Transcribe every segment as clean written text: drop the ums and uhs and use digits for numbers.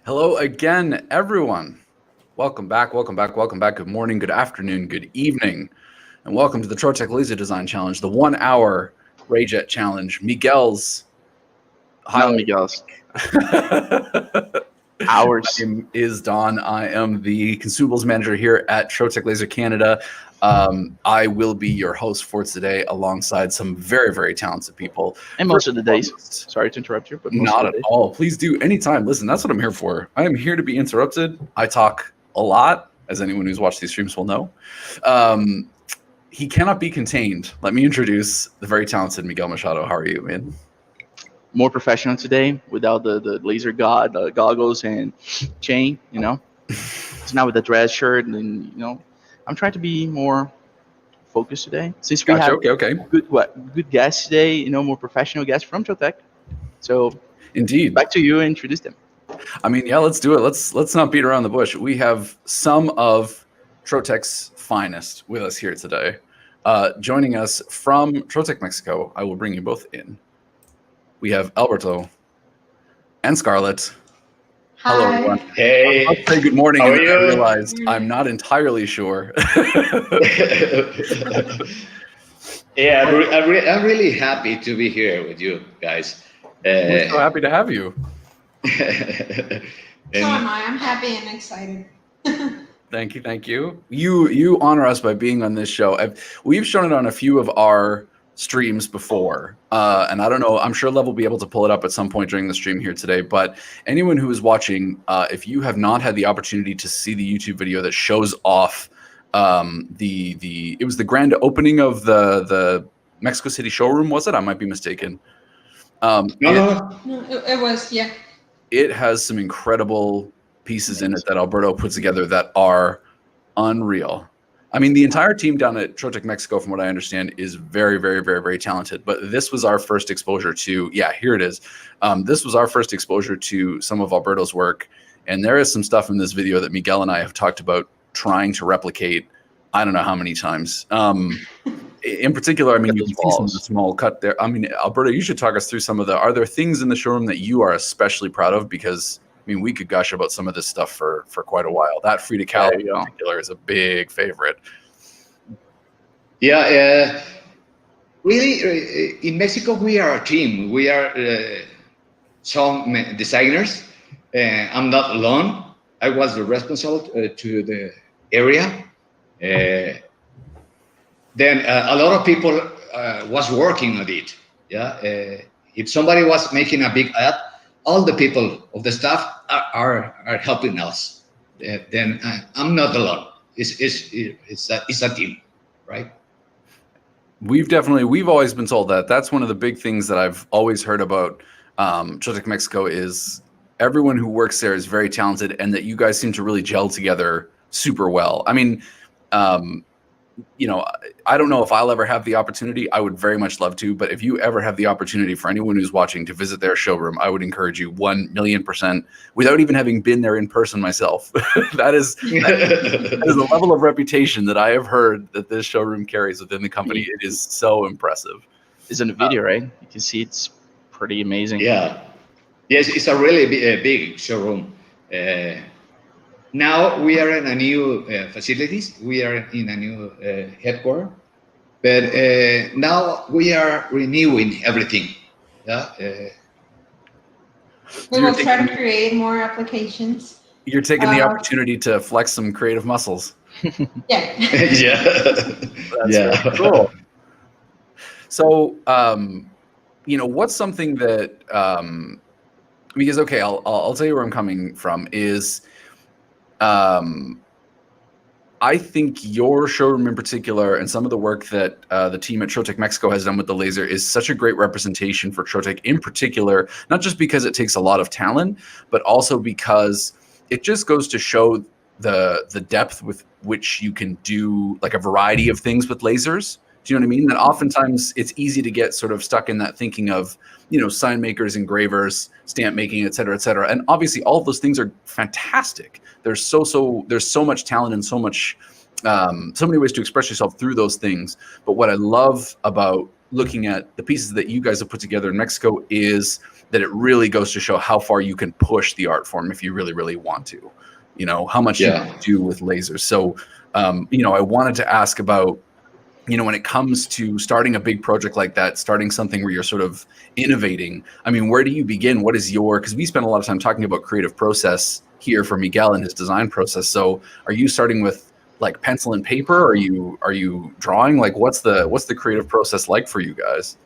Hello again, everyone. Welcome back. Good morning, good afternoon, good evening, and welcome to the Trotec Laser Design Challenge, the 1 hour Rayjet Challenge. Miguel's Not Miguel's. Ours. My name is Don. I am the consumables manager here at Trotec Laser Canada. I will be your host for today alongside some very, very talented people. And most of the days. Sorry to interrupt you, but not at all. Please do anytime. Listen, that's what I'm here for. I am here to be interrupted. I talk a lot, as anyone who's watched these streams will know. He cannot be contained. Let me introduce the very talented Miguel Machado. How are you, man? More professional today without the laser god goggles and chain, you know. It's not with the dress shirt, and you know, I'm trying to be more focused today. Since we have good guests today, you know, more professional guests from Trotec. So indeed, back to you and introduce them. I mean, yeah, let's do it. Let's not beat around the bush. We have some of Trotec's finest with us here today. Joining us from Trotec, Mexico, I will bring you both in. We have Alberto and Scarlett. Hi. Hello, everyone. Hey. I'll say good morning, How and are then I you? realized I'm not entirely sure. Yeah, I'm really happy to be here with you guys. We're so happy to have you. So am I. I'm happy and excited. Thank you. You honor us by being on this show. We've shown it on a few of our streams before, and I don't know, I'm sure Lev will be able to pull it up at some point during the stream here today, but anyone who is watching, if you have not had the opportunity to see the YouTube video that shows off it was the grand opening of the Mexico City showroom, was it? I might be mistaken. No, it was, yeah. It has some incredible pieces in it that Alberto put together that are unreal. I mean, the entire team down at Trotec Mexico, from what I understand, is very, very, very, very talented. But this was our first exposure to, here it is. This was our first exposure to some of Alberto's work. And there is some stuff in this video that Miguel and I have talked about trying to replicate, I don't know how many times. In particular, I mean, you can see some of the small cut there. I mean, Alberto, you should talk us through some of are there things in the showroom that you are especially proud of? Because I mean, we could gush about some of this stuff for quite a while. That Frida Kahlo in particular is a big favorite. Yeah, really, in Mexico, we are a team. We are some designers. I'm not alone. I was the responsible to the area. Then a lot of people was working on it. Yeah, if somebody was making a big ad, all the people of the staff are helping us. Then I'm not alone. It's a team, right? We've always been told that. That's one of the big things that I've always heard about Trotec Mexico is everyone who works there is very talented, and that you guys seem to really gel together super well. I mean, you know, I don't know if I'll ever have the opportunity. I would very much love to, but if you ever have the opportunity for anyone who's watching to visit their showroom, I would encourage you 1,000,000%, without even having been there in person myself. that is a level of reputation that I have heard that this showroom carries within the company. It is so impressive. It's in the video, right? You can see it's pretty amazing. Yeah. Yes, it's a really big showroom. Now we are in a new facilities. We are in a new headquarters, but now we are renewing everything. Yeah. We will try to create more applications. You're taking the opportunity to flex some creative muscles. Yeah. That's cool. So, you know, what's something that because okay, I'll tell you where I'm coming from is. I think your showroom in particular and some of the work that the team at Trotec Mexico has done with the laser is such a great representation for Trotec in particular, not just because it takes a lot of talent, but also because it just goes to show the depth with which you can do like a variety of things with lasers. Do you know what I mean? That oftentimes it's easy to get sort of stuck in that thinking of, you know, sign makers, engravers, stamp making, et cetera, et cetera. And obviously all of those things are fantastic. There's so much talent and so many ways to express yourself through those things. But what I love about looking at the pieces that you guys have put together in Mexico is that it really goes to show how far you can push the art form if you really, really want to, how much you can do with lasers. So, I wanted to ask about, when it comes to starting a big project like that, starting something where you're sort of innovating, where do you begin? What is because we spend a lot of time talking about creative process here for Miguel and his design process. So are you starting with like pencil and paper? Are you drawing? Like what's the creative process like for you guys?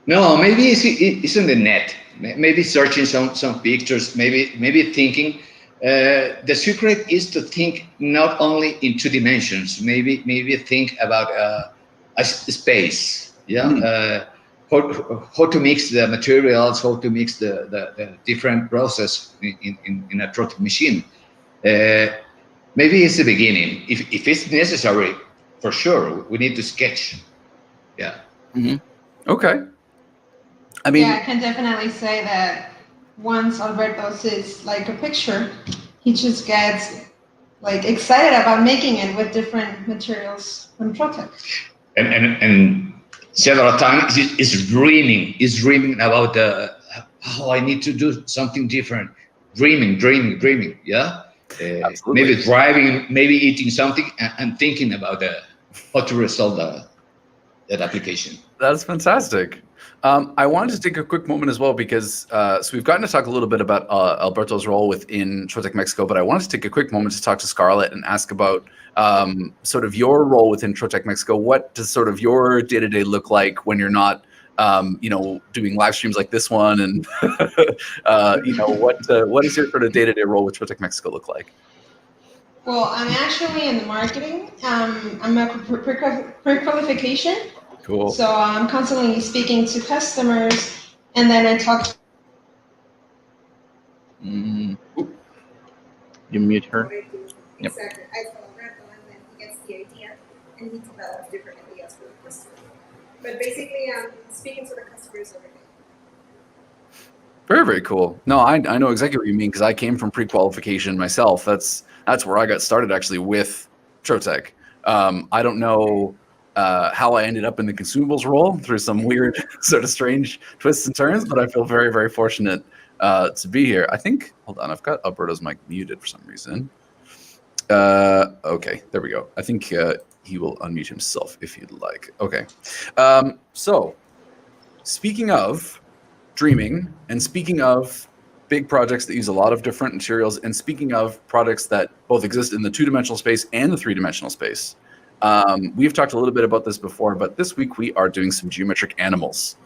No, maybe it's in the net. Maybe searching some pictures, maybe thinking. The secret is to think not only in 2 dimensions. Maybe think about a space. Yeah, how to mix the materials, how to mix the different process in a Trotec machine. Maybe it's the beginning. If it's necessary, for sure, we need to sketch. Yeah. Mm-hmm. Okay. I can definitely say that once Alberto sees like a picture, he just gets like excited about making it with different materials from Trotec. And several times is dreaming about I need to do something different. Dreaming. Yeah. Maybe driving, maybe eating something, and thinking about how to resolve that application. That's fantastic. I wanted to take a quick moment as well because so we've gotten to talk a little bit about Alberto's role within Trotec Mexico, but I wanted to take a quick moment to talk to Scarlett and ask about sort of your role within Trotec Mexico. What does sort of your day-to-day look like when you're not, doing live streams like this one? And, what is your sort of day-to-day role with Trotec Mexico look like? Well, I'm actually in the marketing. I'm a pre-qualification. Cool. So I'm constantly speaking to customers, and then I talk. You mute her. Exactly. I tell Alberto, and then he gets the idea, and he develops different ideas for the customer. But basically, I'm speaking to the customers every day. Very, very cool. No, I know exactly what you mean because I came from pre-qualification myself. That's where I got started actually with Trotec. I don't know how I ended up in the consumables role through some weird sort of strange twists and turns, but I feel very, very fortunate to be here. I think, hold on, I've got Alberto's mic muted for some reason. Okay, there we go. I think he will unmute himself if you'd like. Okay. So speaking of dreaming and speaking of big projects that use a lot of different materials and speaking of products that both exist in the 2-dimensional space and the 3-dimensional space, we've talked a little bit about this before, but this week we are doing some geometric animals.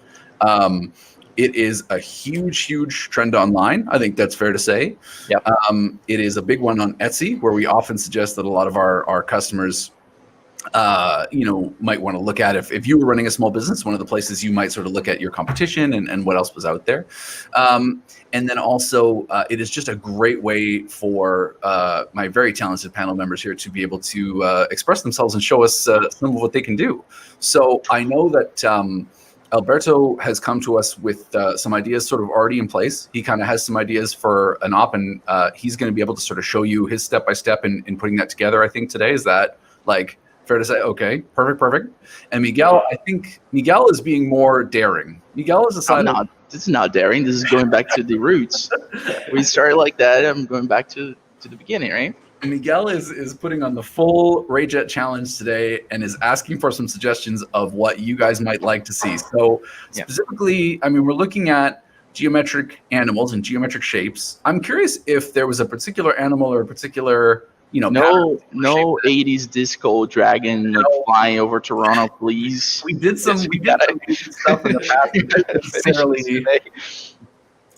It is a huge trend online. I think that's fair to say. Yep. It is a big one on Etsy, where we often suggest that a lot of our customers, might want to look at if you were running a small business, one of the places you might sort of look at your competition and what else was out there. And then also, it is just a great way for my very talented panel members here to be able to express themselves and show us some of what they can do. So I know that Alberto has come to us with some ideas sort of already in place. He kind of has some ideas for an op, and he's going to be able to sort of show you his step-by-step in putting that together, I think, today. Is that, like, fair to say? Okay, perfect. And Miguel, I think Miguel is being more daring. Miguel has decided... This is not daring. This is going back to the roots. We started like that. I'm going back to the beginning, right? Miguel is putting on the full Rayjet challenge today and is asking for some suggestions of what you guys might like to see. So specifically, we're looking at geometric animals and geometric shapes. I'm curious if there was a particular animal or a particular, no 80s disco dragon flying over Toronto, please. We did some stuff in the past.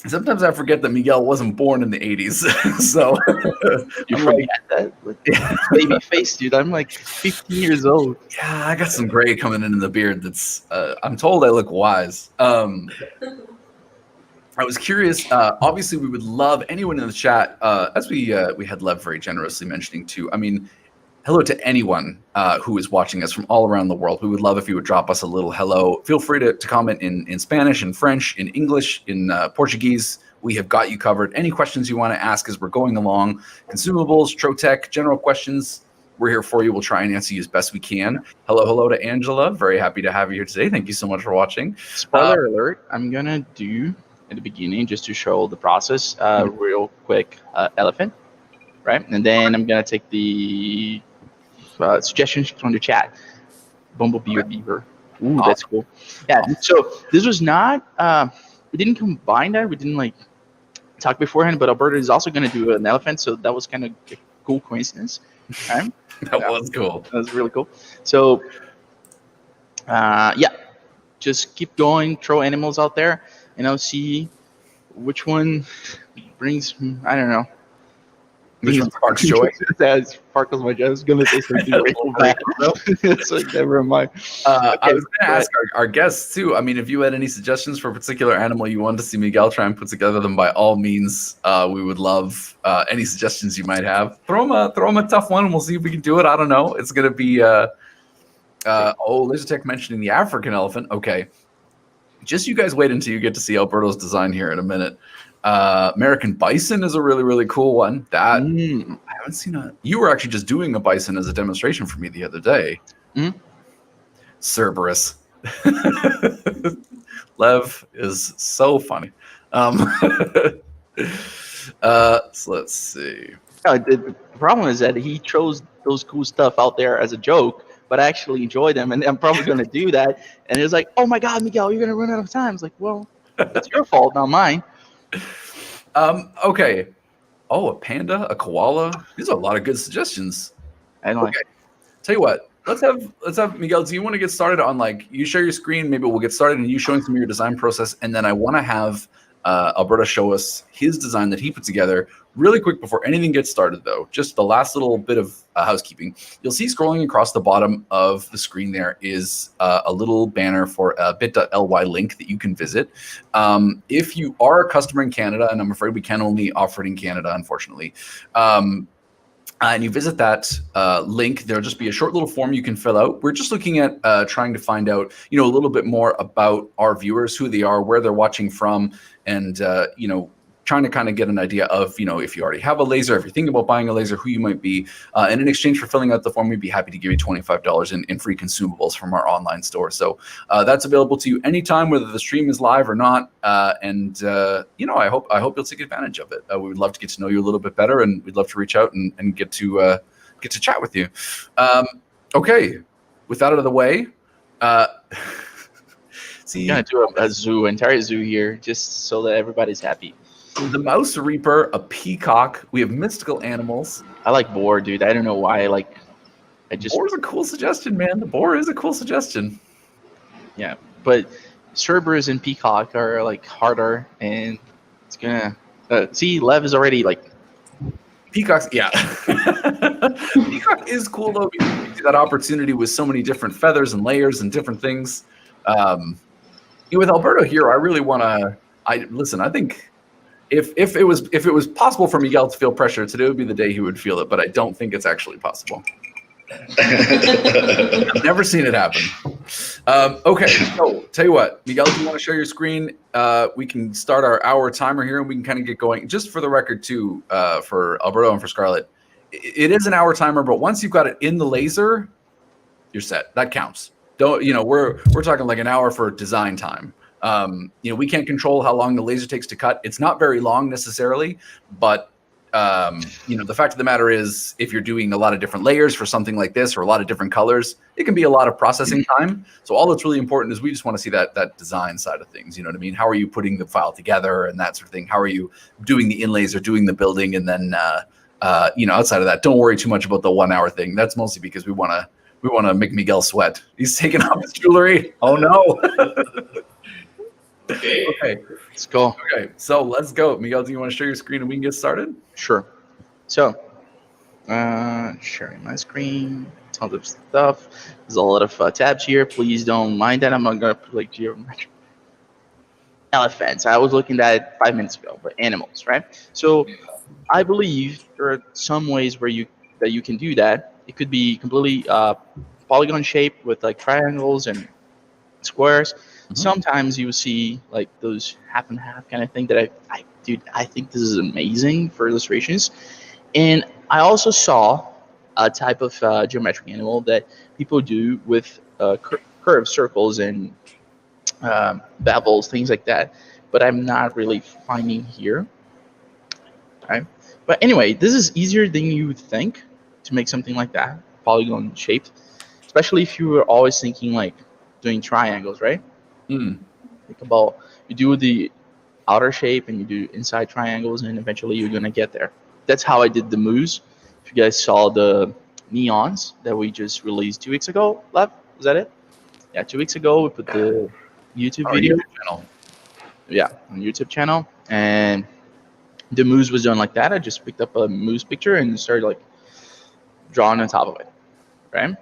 Sometimes I forget that Miguel wasn't born in the 80s. So you forget that? Baby face, dude. I'm like 15 years old. Yeah, I got some gray coming in the beard. That's I'm told I look wise. I was curious. Obviously, we would love anyone in the chat, as we had Lev very generously mentioning too. Hello to anyone who is watching us from all around the world. We would love if you would drop us a little hello. Feel free to comment in Spanish, in French, in English, in Portuguese. We have got you covered. Any questions you want to ask as we're going along, consumables, Trotec, general questions, we're here for you. We'll try and answer you as best we can. Hello to Angela. Very happy to have you here today. Thank you so much for watching. Spoiler alert, I'm going to do, at the beginning, just to show the process, real quick, elephant, right? And then I'm going to take the suggestions from the chat. Bumblebee or beaver. Ooh, that's cool. Yeah, so this was not, we didn't combine that. We didn't like talk beforehand, but Alberta is also going to do an elephant. So that was kind of a cool coincidence. Right? That was cool. That was really cool. So, yeah, just keep going, throw animals out there, see which one brings, I don't know. Which one sparks joy? That sparkles my joy. I was going to say something way back. It's like, never mind. I was going to ask our guests, too. I mean, if you had any suggestions for a particular animal you wanted to see Miguel try and put together, then by all means, we would love any suggestions you might have. Throw them a tough one, and we'll see if we can do it. I don't know. It's going to be, Lasertech mentioning the African elephant. Okay. Just you guys wait until you get to see Alberto's design here in a minute. American bison is a really, really cool one. That I haven't seen you were actually just doing a bison as a demonstration for me the other day. Cerberus. Lev is so funny. So let's see. The problem is that he chose those cool stuff out there as a joke, but I actually enjoy them, and I'm probably going to do that. And it's like, oh my God, Miguel, you're going to run out of time. It's like, well, it's your fault, not mine. Okay. Oh, a panda, a koala. These are a lot of good suggestions. Okay. Tell you what, let's have Miguel. Do you want to get started on you share your screen? Maybe we'll get started and you showing some of your design process, and then I want to have Alberto show us his design that he put together really quick before anything gets started, though. Just the last little bit of housekeeping. You'll see scrolling across the bottom of the screen there is a little banner for a bit.ly link that you can visit. If you are a customer in Canada, and I'm afraid we can only offer it in Canada, unfortunately, and you visit that link, there'll just be a short little form you can fill out. We're just looking at trying to find out, a little bit more about our viewers, who they are, where they're watching from, and, trying to kind of get an idea of, if you already have a laser, if you're thinking about buying a laser, who you might be. And in exchange for filling out the form, we'd be happy to give you $25 in free consumables from our online store. So that's available to you anytime, whether the stream is live or not. I hope you'll take advantage of it. We would love to get to know you a little bit better, and we'd love to reach out and get to chat with you. Okay, with that out of the way, see, I'm gonna do entire zoo here, just so that everybody's happy. The Mouse Reaper, a peacock. We have mystical animals. I like boar, dude. I don't know why. Boar's a cool suggestion, man. The boar is a cool suggestion. Yeah, but Cerberus and peacock are harder, and it's gonna see. Lev is already Peacocks. Yeah, peacock is cool though, because you get that opportunity with so many different feathers and layers and different things. With Alberto here, I really want to. I think. If it was possible for Miguel to feel pressure, today would be the day he would feel it, but I don't think it's actually possible. I've never seen it happen. Okay, so tell you what, Miguel, if you want to share your screen, we can start our hour timer here, and we can kind of get going. Just for the record, too, for Alberto and for Scarlett, it is an hour timer, but once you've got it in the laser, you're set. That counts. Don't we're talking an hour for design time. We can't control how long the laser takes to cut. It's not very long necessarily, but the fact of the matter is, if you're doing a lot of different layers for something like this, or a lot of different colors, it can be a lot of processing time. So all that's really important is we just want to see that design side of things. You know what I mean? How are you putting the file together and that sort of thing? How are you doing the inlays or doing the building? And then, outside of that, don't worry too much about the 1 hour thing. That's mostly because we want to make Miguel sweat. He's taking off his jewelry. Oh no. Okay, let's go. Okay, so let's go. Miguel, do you want to share your screen and we can get started? Sure. So, sharing my screen, tons of stuff. There's a lot of tabs here. Please don't mind that. I'm not going to put geometry. Elephants. I was looking at it 5 minutes ago, but animals, right? So, I believe there are some ways where you can do that. It could be completely polygon shaped with triangles and squares. Sometimes you will see those half and half kind of thing that I think this is amazing for illustrations. And I also saw a type of geometric animal that people do with curved circles and bevels, things like that. But I'm not really finding here. Right? But anyway, this is easier than you would think to make something like that, polygon shaped, especially if you were always thinking like doing triangles, right? Mm. Think about, you do the outer shape and you do inside triangles, and eventually you're gonna get there. That's how I did the moose. If you guys saw the neons that we just released 2 weeks ago, Lev, was that it? Yeah, 2 weeks ago we put the YouTube video. YouTube channel. Yeah, on YouTube channel, and the moose was done like that. I just picked up a moose picture and started like drawing on top of it, right?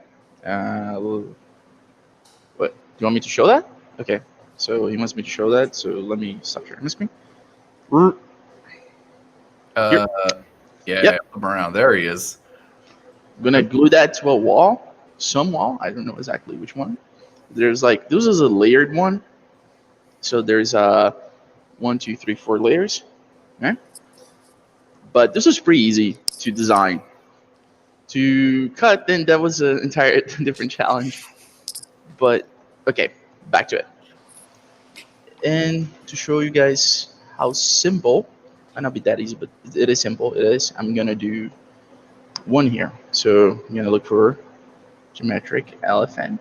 What, do you want me to show that? Okay, so he wants me to show that, so let me stop sharing the screen. Yeah, Yep. I'm around. There he is. I'm gonna glue that to a wall, some wall. I don't know exactly which one. There's like, this is a layered one. So there's 1, 2, 3, 4 layers, right? But this was pretty easy to design. To cut, then that was an entire different challenge. But okay, back to it. And to show you guys how simple, might not be that easy, but it is simple. It is. I'm gonna do one here. So I'm gonna look for geometric elephant.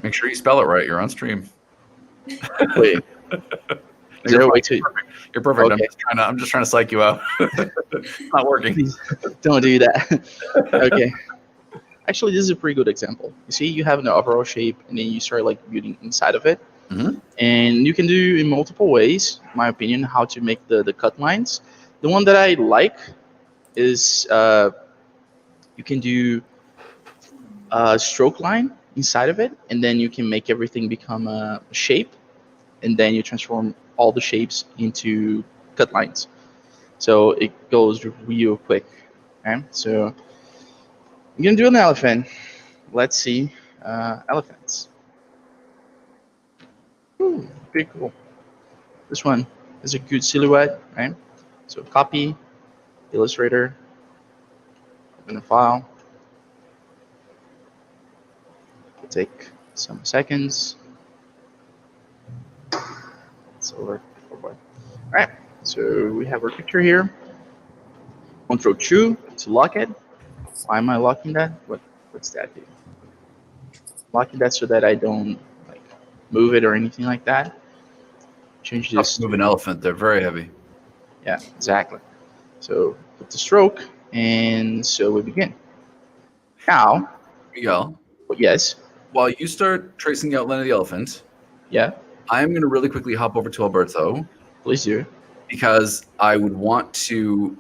Make sure you spell it right. You're on stream. Wait. Is there a way to? You're perfect. Okay. I'm just trying to psych you out. It's not working. Please don't do that. Okay. Actually, this is a pretty good example. You see, you have an overall shape, and then you start like building inside of it. Mhm. And you can do in multiple ways, in my opinion, how to make the cut lines. The one that I like is you can do a stroke line inside of it, and then you can make everything become a shape, and then you transform all the shapes into cut lines. So it goes real quick. Okay, so I'm gonna do an elephant. Let's see, elephants. Ooh, pretty cool. This one is a good silhouette, right? So copy, Illustrator, open a file. It'll take some seconds. So all right, so we have our picture here. Ctrl-2 to lock it. Why am I locking that? What's that do? Locking that so that I don't like move it or anything like that. Change this. Move an elephant. They're very heavy. Yeah, exactly. So put the stroke, and so we begin. Now, Miguel, yes, while you start tracing the outline of the elephant, yeah, I'm going to really quickly hop over to Alberto please do. because I would want to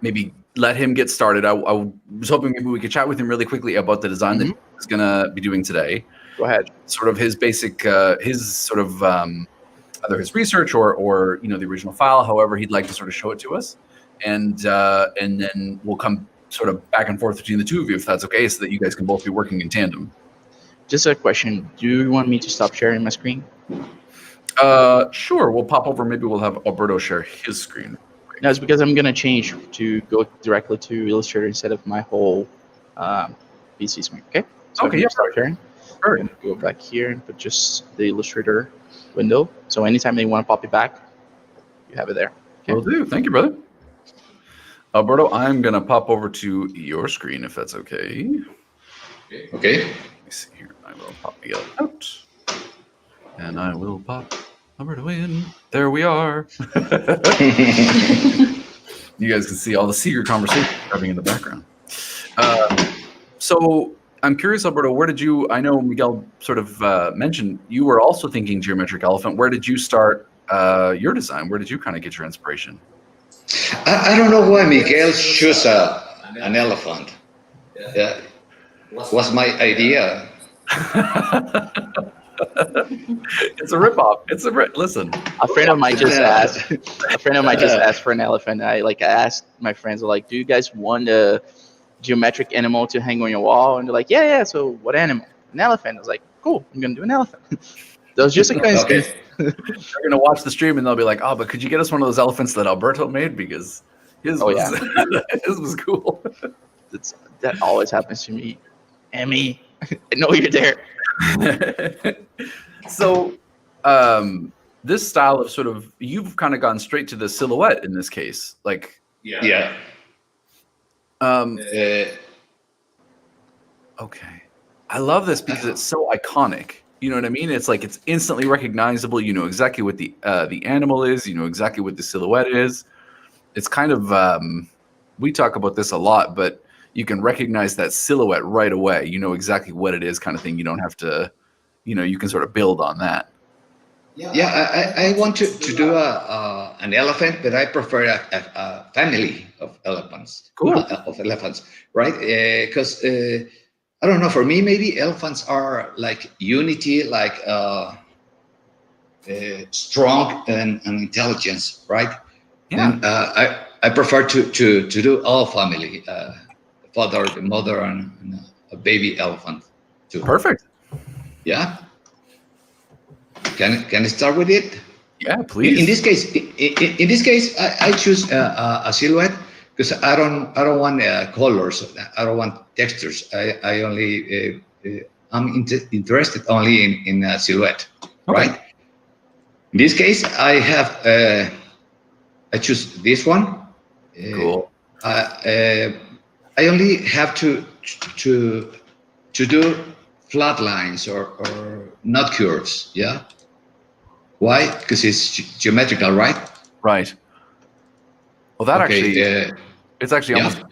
maybe let him get started. I was hoping maybe we could chat with him really quickly about the design that he's going to be doing today. Go ahead. Sort of his basic, his sort of either his research or the original file, however he'd like to sort of show it to us, and then we'll come sort of back and forth between the two of you if that's okay, so that you guys can both be working in tandem. Just a question. Do you want me to stop sharing my screen? Sure. We'll pop over. Maybe we'll have Alberto share his screen. No, it's because I'm gonna change to go directly to Illustrator instead of my whole PC screen. Okay. So Okay, I'm yeah, gonna start sharing. Sure. I'm gonna go back here and put just the Illustrator window. So anytime they want to pop it back, you have it there. Okay. Will do. Thank you, brother. Alberto, I'm gonna pop over to your screen if that's okay. Okay. Let me see here. I will pop Miguel out, and I will pop Alberto in. There we are. You guys can see all the secret conversation happening in the background. So I'm curious, Alberto, where did you? I know Miguel sort of mentioned you were also thinking geometric elephant. Where did you start your design? Where did you kind of get your inspiration? I don't know why Miguel chose an elephant. Yeah, was my idea. It's a ripoff. Listen. A friend of mine just asked. A friend of mine just asked for an elephant. I asked my friends, like, "Do you guys want a geometric animal to hang on your wall?" And they're like, "Yeah." So what animal? An elephant. I was like, "Cool. I'm gonna do an elephant." That was just a coincidence. They're gonna watch the stream and they'll be like, "Oh, but could you get us one of those elephants that Alberto made? Because His Oh, was, yeah. his was cool. That always happens to me. Emmy, I know you're there. So, this style of sort of, you've kind of gone straight to the silhouette in this case. Like, Yeah. Okay. I love this because it's so iconic. You know what I mean? It's like it's instantly recognizable. You know exactly what the animal is. You know exactly what the silhouette is. It's kind of we talk about this a lot, but you can recognize that silhouette right away. You know exactly what it is, kind of thing. You don't have to, you can sort of build on that. Yeah, I want to do an elephant, but I prefer a family of elephants. Cool. Of elephants, right? Because I don't know. For me, maybe elephants are like unity, like strong and intelligence, right? Yeah. And I prefer to do all family, the father, the mother, and a baby elephant too. Perfect. Yeah. Can I start with it? Yeah, please. In this case, I choose a silhouette because I don't want colors. I don't want textures. I only I'm interested only in a silhouette, right? In this case, I choose this one. Cool. I only have to do flat lines or not curves. Yeah. Why? Because it's geometrical, right? Right. Well, that actually, it's actually yeah. almost,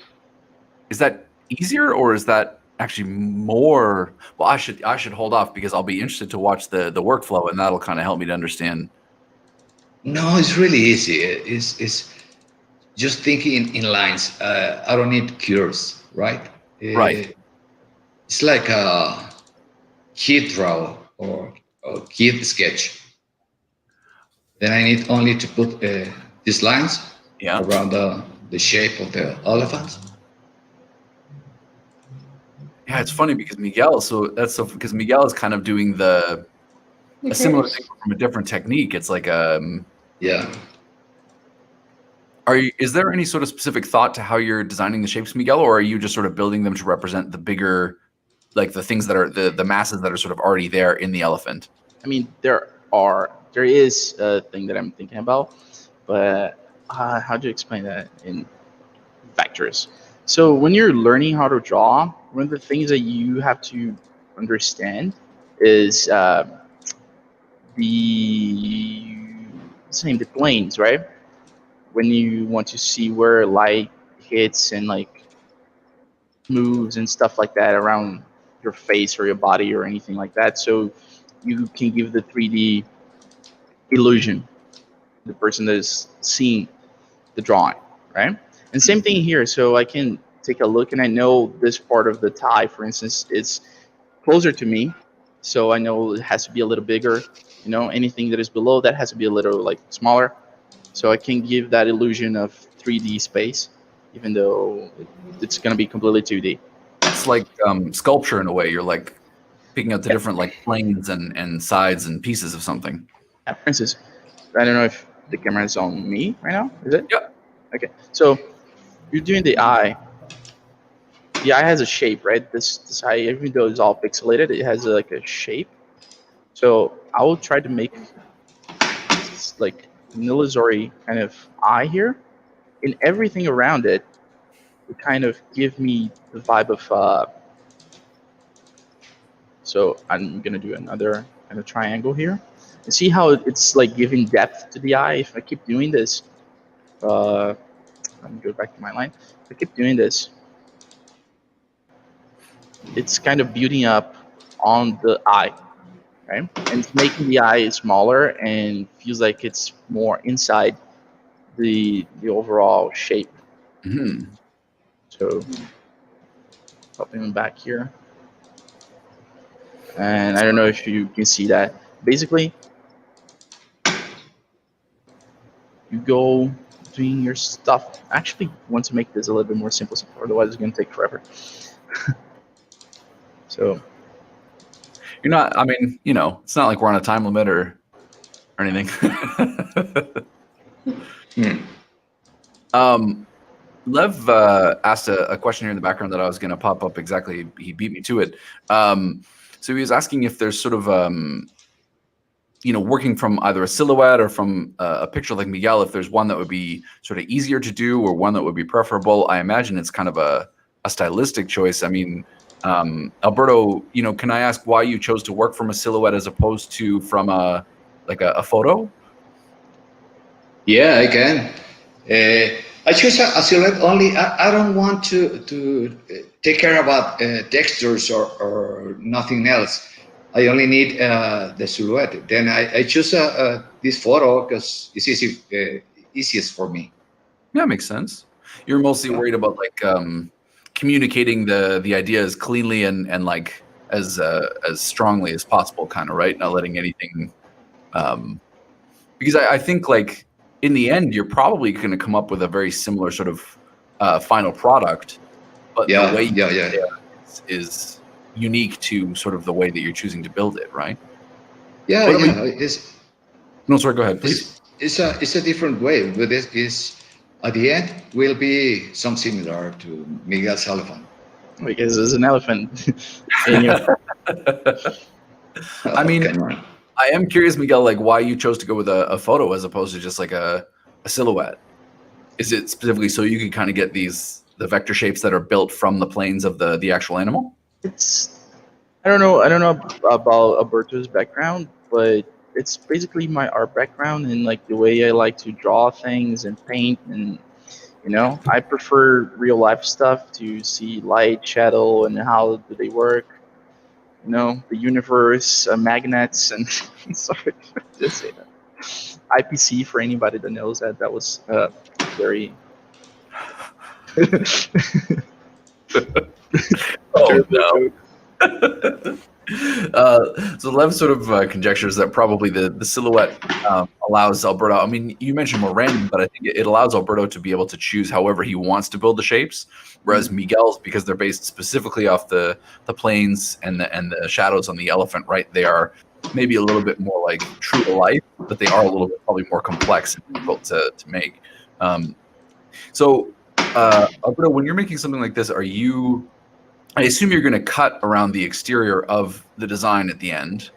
is that easier or is that actually more? Well, I should hold off because I'll be interested to watch the workflow and that'll kind of help me to understand. No, it's really easy. It's just thinking in lines. I don't need curves, right? Right. It's like a kid draw or kid sketch. Then I need only to put these lines around the shape of the elephant. Yeah, it's funny because Miguel. Because Miguel is kind of doing a similar thing from a different technique. It's like yeah. Is there any sort of specific thought to how you're designing the shapes, Miguel, or are you just sort of building them to represent the bigger, like the things that are the masses that are sort of already there in the elephant? I mean, there is a thing that I'm thinking about, but how do you explain that in vectors? So when you're learning how to draw, one of the things that you have to understand is the planes, right? When you want to see where light hits and like moves and stuff like that around your face or your body or anything like that, so you can give the 3D illusion, the person that is seeing the drawing, right? And same thing here. So I can take a look and I know this part of the tie, for instance, is closer to me, so I know it has to be a little bigger. Anything that is below that has to be a little like smaller, so I can give that illusion of 3D space, even though it's going to be completely 2D. It's like sculpture in a way. You're like picking out the different like planes and sides and pieces of something. Yeah, for instance, I don't know if the camera is on me right now. Is it? Yeah. Okay. So you're doing the eye. The eye has a shape, right? This eye, even though it's all pixelated, it has like a shape. So I will try to make this, like an illusory kind of eye here, and everything around it would kind of give me the vibe of. So I'm gonna do another kind of triangle here. And see how it's like giving depth to the eye. If I keep doing this, let me go back to my line. If I keep doing this, it's kind of building up on the eye, right? And it's making the eye smaller and feels like it's more inside the overall shape. Mm-hmm. So popping them back here. And I don't know if you can see that. Basically, you go doing your stuff. I actually want to make this a little bit more simple, otherwise it's going to take forever. So you're not. I mean, it's not like we're on a time limit or anything. Lev asked a question here in the background that I was going to pop up exactly. He beat me to it. So he was asking if there's sort of, working from either a silhouette or from a picture like Miguel, if there's one that would be sort of easier to do or one that would be preferable. I imagine it's kind of a stylistic choice. I mean, Alberto, can I ask why you chose to work from a silhouette as opposed to from a photo? Yeah, I can. I choose a silhouette only. I don't want to take care about textures or nothing else. I only need the silhouette. Then I choose this photo because it's easiest for me. Yeah, makes sense. You're mostly worried about communicating the ideas cleanly and like as strongly as possible, kind of, right? Not letting anything, because I think like in the end you're probably going to come up with a very similar sort of final product, but the way is unique to sort of the way that you're choosing to build it, right? Yeah, No, sorry, go ahead, please. It's a different way, but this is at the end will be some similar to Miguel's elephant. Because there's an elephant. I mean, I am curious, Miguel, like why you chose to go with a photo as opposed to just like a silhouette. Is it specifically so you can kind of get the vector shapes that are built from the planes of the actual animal? I don't know about Alberto's background, but it's basically my art background and like the way I like to draw things and paint, and I prefer real life stuff to see light, shadow, and how do they work. The universe, magnets, and sorry, just say that. IPC for anybody that knows that was very. Oh no. So Lev sort of conjectures that probably the silhouette allows Alberto. I mean, you mentioned more random, but I think it allows Alberto to be able to choose however he wants to build the shapes. Whereas Miguel's, because they're based specifically off the planes and the shadows on the elephant, right? They are maybe a little bit more like true to life, but they are a little bit probably more complex and difficult to make. So Alberto, when you're making something like this, I assume you're going to cut around the exterior of the design at the end.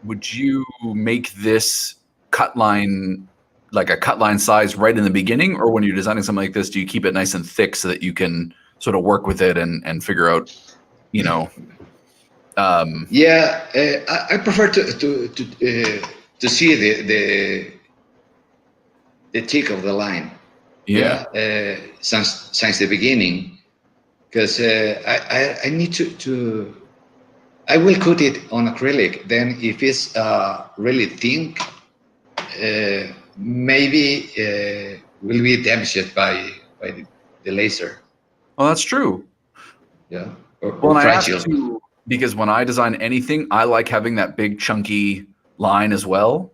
Would you make this cut line like a cut line size right in the beginning, or when you're designing something like this, do you keep it nice and thick so that you can sort of work with it and figure out, Yeah, I prefer to see the tick of the line. Yeah. Since the beginning. Because I need to I will cut it on acrylic. Then if it's really thin, maybe will be damaged by the laser. Well, that's true. Yeah. Well, and I ask too, because when I design anything, I like having that big chunky line as well.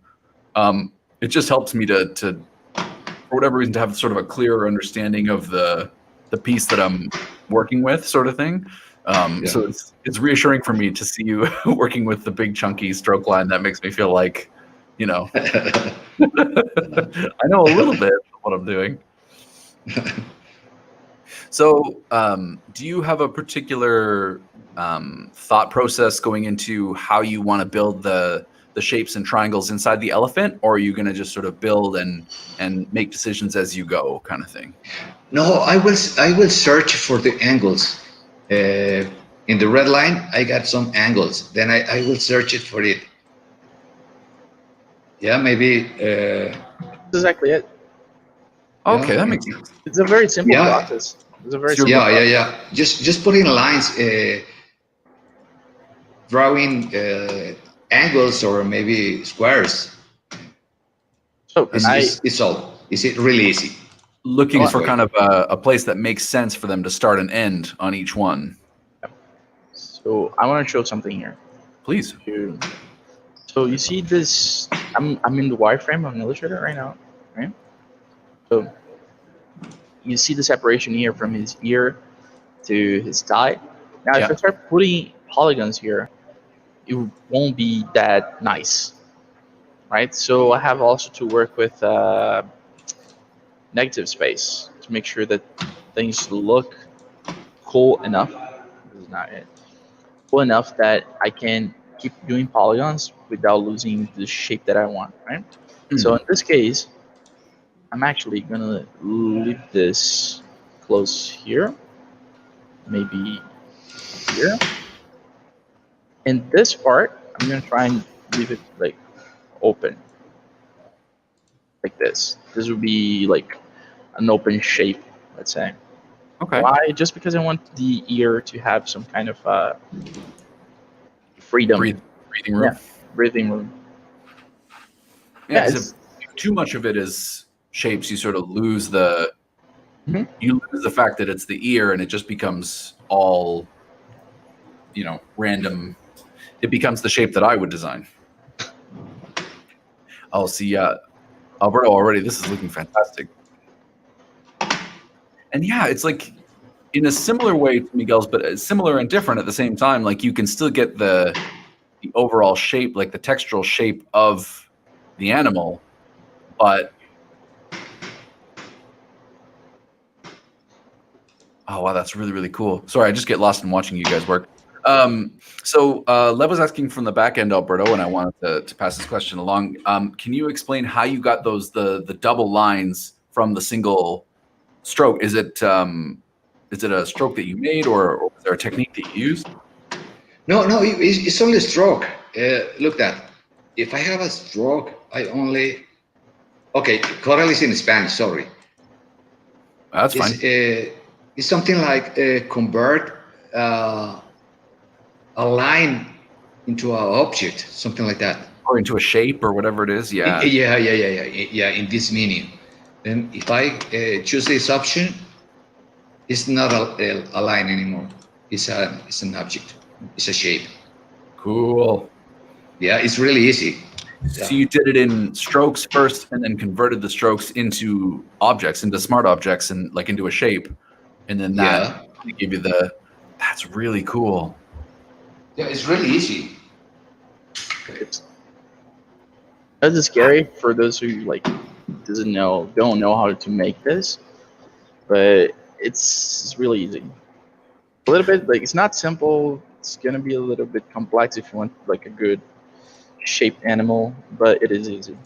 It just helps me to for whatever reason to have sort of a clearer understanding of the piece that I'm working with, sort of thing. So it's reassuring for me to see you working with the big chunky stroke line. That makes me feel like, I know a little bit of what I'm doing. So do you have a particular thought process going into how you want to build the shapes and triangles inside the elephant, or are you going to just sort of build and make decisions as you go, kind of thing? No, I will search for the angles. In the red line, I got some angles. Then I will search it for it. Yeah, maybe. That's exactly it. Okay, that makes sense. It's a very simple process. It's a very simple process. Yeah. Just putting lines, drawing angles or maybe squares. So it's really easy. Looking for kind of a place that makes sense for them to start and end on each one. So I want to show something here. Please. So you see this? I'm in the wireframe on Illustrator right now, right? So you see the separation here from his ear to his thigh. Now, if I start putting polygons here, it won't be that nice, right? So I have also to work with negative space to make sure that things look cool enough. This is not it. Cool enough that I can keep doing polygons without losing the shape that I want, right? So in this case, I'm actually gonna leave this close here, maybe here. And this part, I'm gonna try and leave it like open, like this. This would be like an open shape, let's say. Okay. Why? Just because I want the ear to have some kind of freedom. Breathing room. Yeah, breathing room. Yeah, if too much of it is shapes, you sort of lose the you lose the fact that it's the ear, and it just becomes all, random. It becomes the shape that I would design. Oh, see, Alberto, already this is looking fantastic. And yeah, it's like in a similar way to Miguel's, but similar and different at the same time. Like you can still get the overall shape, like the textural shape of the animal, but oh wow, that's really, really cool. Sorry, I just get lost in watching you guys work. So Lev was asking from the back end, Alberto, and I wanted to pass this question along. Can you explain how you got the double lines from the single stroke? Is it a stroke that you made, or is there a technique that you used? No, it's only a stroke. Look that. If I have a stroke, I only... Okay, coral is in Spanish, sorry. That's fine. It's something like convert a line into an object, something like that. Or into a shape or whatever it is, yeah. Yeah, in this menu. Then if I choose this option, it's not a line anymore. It's an object. It's a shape. Cool. Yeah, it's really easy. So you did it in strokes first, and then converted the strokes into objects, into smart objects, and like into a shape, and then that give you that's really cool. Yeah, it's really easy. That's scary for those who don't know how to make this, but it's really easy. A little bit it's not simple. It's gonna be a little bit complex if you want like a good shaped animal, but it is easy.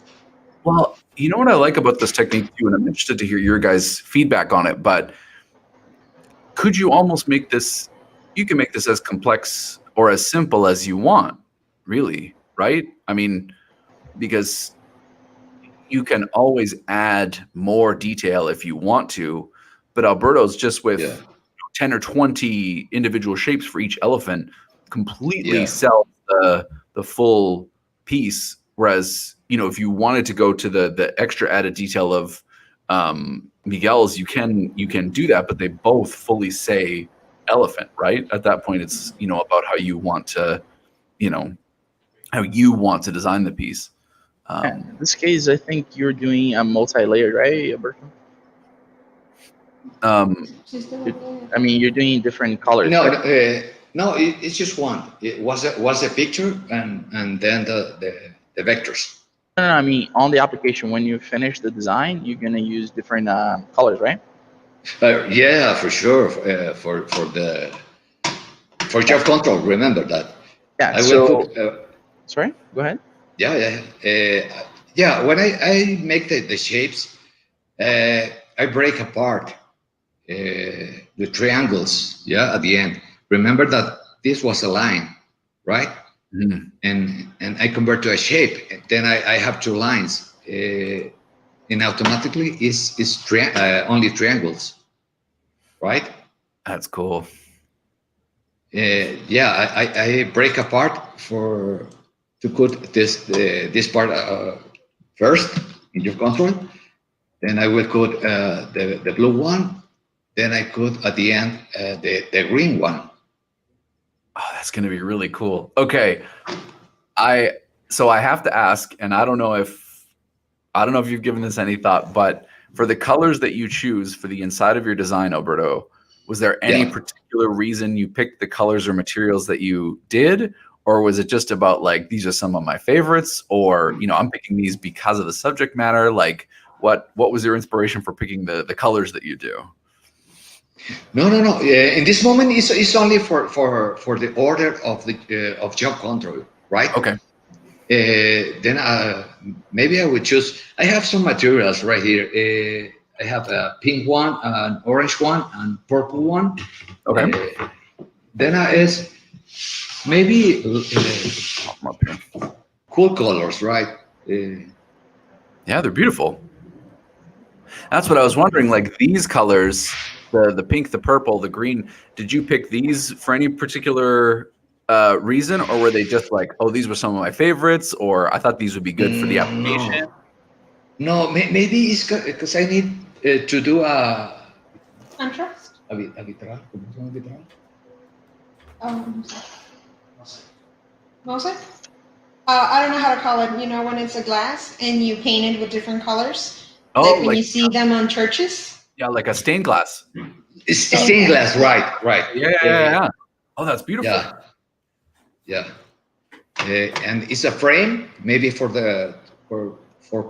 Well, you know what I like about this technique too, and I'm interested to hear your guys' feedback on it, but could you almost make this, you can make this as complex or as simple as you want, really, right? I mean, because you can always add more detail if you want to, but Alberto's just with 10 or 20 individual shapes for each elephant completely sells the full piece. Whereas, if you wanted to go to the extra added detail of Miguel's, you can do that, but they both fully say elephant, right? At that point, it's about how you want to, design the piece. In this case, I think you're doing a multi-layered, right, Alberto? You're doing different colors. No, right? no, it's just one. It was a picture and then the vectors. No, on the application, when you finish the design, you're gonna use different colors, right? Yeah, for sure. For job control, remember that. Yeah. I will put. Sorry, go ahead. Yeah. When I make the shapes, I break apart the triangles. Yeah, at the end. Remember that this was a line, right? Mm. And I convert to a shape. And then I have two lines, and automatically it's only triangles, right? That's cool. I break apart to put this part first in your control. Then I will put the blue one. Then I put at the end the green one. Oh, that's going to be really cool. Okay. So I have to ask, and I don't know if you've given this any thought, but for the colors that you choose for the inside of your design, Alberto, was there any particular reason you picked the colors or materials that you did? Or was it just about these are some of my favorites, or, I'm picking these because of the subject matter? what was your inspiration for picking the colors that you do? No. In this moment, it's only for the order of the of job control, right? Okay. Then maybe I would choose. I have some materials right here. I have a pink one, an orange one, and purple one. Okay. Then is maybe cool colors, right? Yeah, they're beautiful. That's what I was wondering. Like these colors, the pink, the purple, the green. Did you pick these for any particular reason, or were they just like, oh, these were some of my favorites, or I thought these would be good for the application? No, maybe it's because I need to do a contrast. A vitral. ¿Cómo se llama vitral? Mosaic? I don't know how to call it. You know, when it's a glass and you paint it with different colors. Oh, like when you see them on churches. Yeah, like a stained glass. It's stained glass, right. Yeah. Oh, that's beautiful. Yeah. And it's a frame, maybe for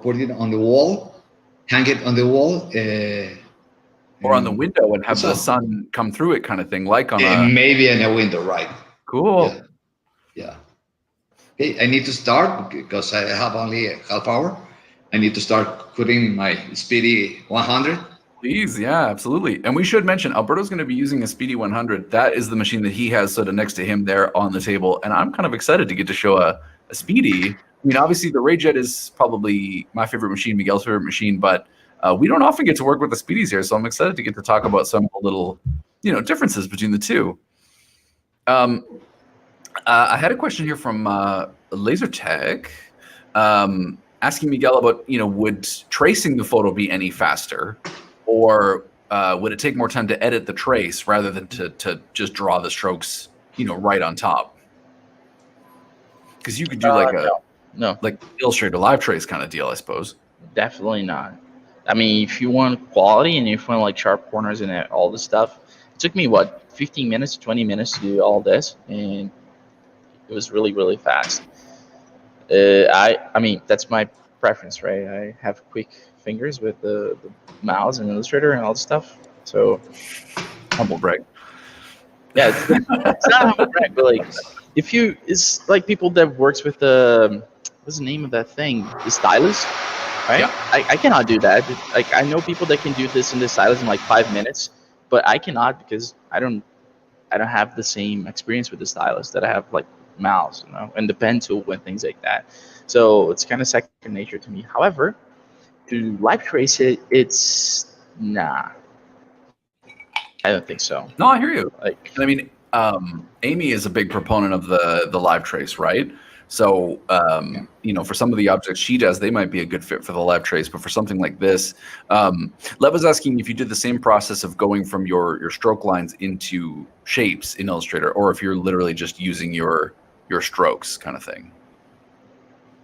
putting it on the wall, hang it on the wall. Or on the window and have the sun come through it, kind of thing, like on maybe in a window, right? Cool. Yeah. Okay, I need to start because I have only a half hour. I need to start putting my Speedy 100. Please, yeah, absolutely. And we should mention Alberto's going to be using a Speedy 100. That is the machine that he has sort of next to him there on the table. And I'm kind of excited to get to show a Speedy. I mean, obviously the Rayjet is probably my favorite machine, Miguel's favorite machine, but we don't often get to work with the Speedies here. So I'm excited to get to talk about some little, differences between the two. I had a question here from Lasertech. Asking Miguel about, would tracing the photo be any faster, or would it take more time to edit the trace rather than to just draw the strokes, right on top? Because you could do like Illustrator live trace kind of deal, I suppose. Definitely not. I mean, if you want quality and if you want like sharp corners and all this stuff, it took me 15 minutes, 20 minutes to do all this, and it was really, really fast. I mean, that's my preference, right? I have quick fingers with the mouse and Illustrator and all the stuff. So, humble brag. Yeah, it's not humble brag, but like, it's like people that works with what's the name of that thing? The stylus, right? Yeah. I cannot do that. Like, I know people that can do this in the stylus in like 5 minutes, but I cannot because I don't have the same experience with the stylus that I have like mouse, and the pen tool and things like that. So it's kind of second nature to me. However, to live trace it, it's nah. I don't think so. No, I hear you. I mean, Amy is a big proponent of the live trace, right? So, for some of the objects she does, they might be a good fit for the live trace. But for something like this, Lev was asking if you did the same process of going from your stroke lines into shapes in Illustrator, or if you're literally just using your strokes kind of thing.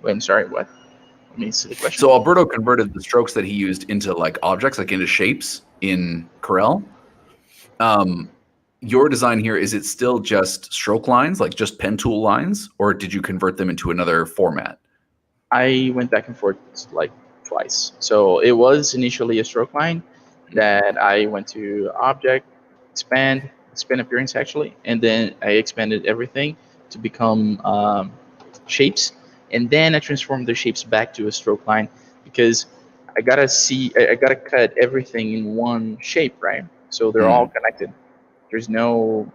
Wait, I'm sorry, what? Let me see the question. So Alberto converted the strokes that he used into like objects, like into shapes in Corel. Your design here, is it still just stroke lines, like just pen tool lines, or did you convert them into another format? I went back and forth like twice. So it was initially a stroke line that I went to object, expand appearance actually, and then I expanded everything to become shapes, and then I transformed the shapes back to a stroke line because I gotta cut everything in one shape, right? So they're all connected. There's no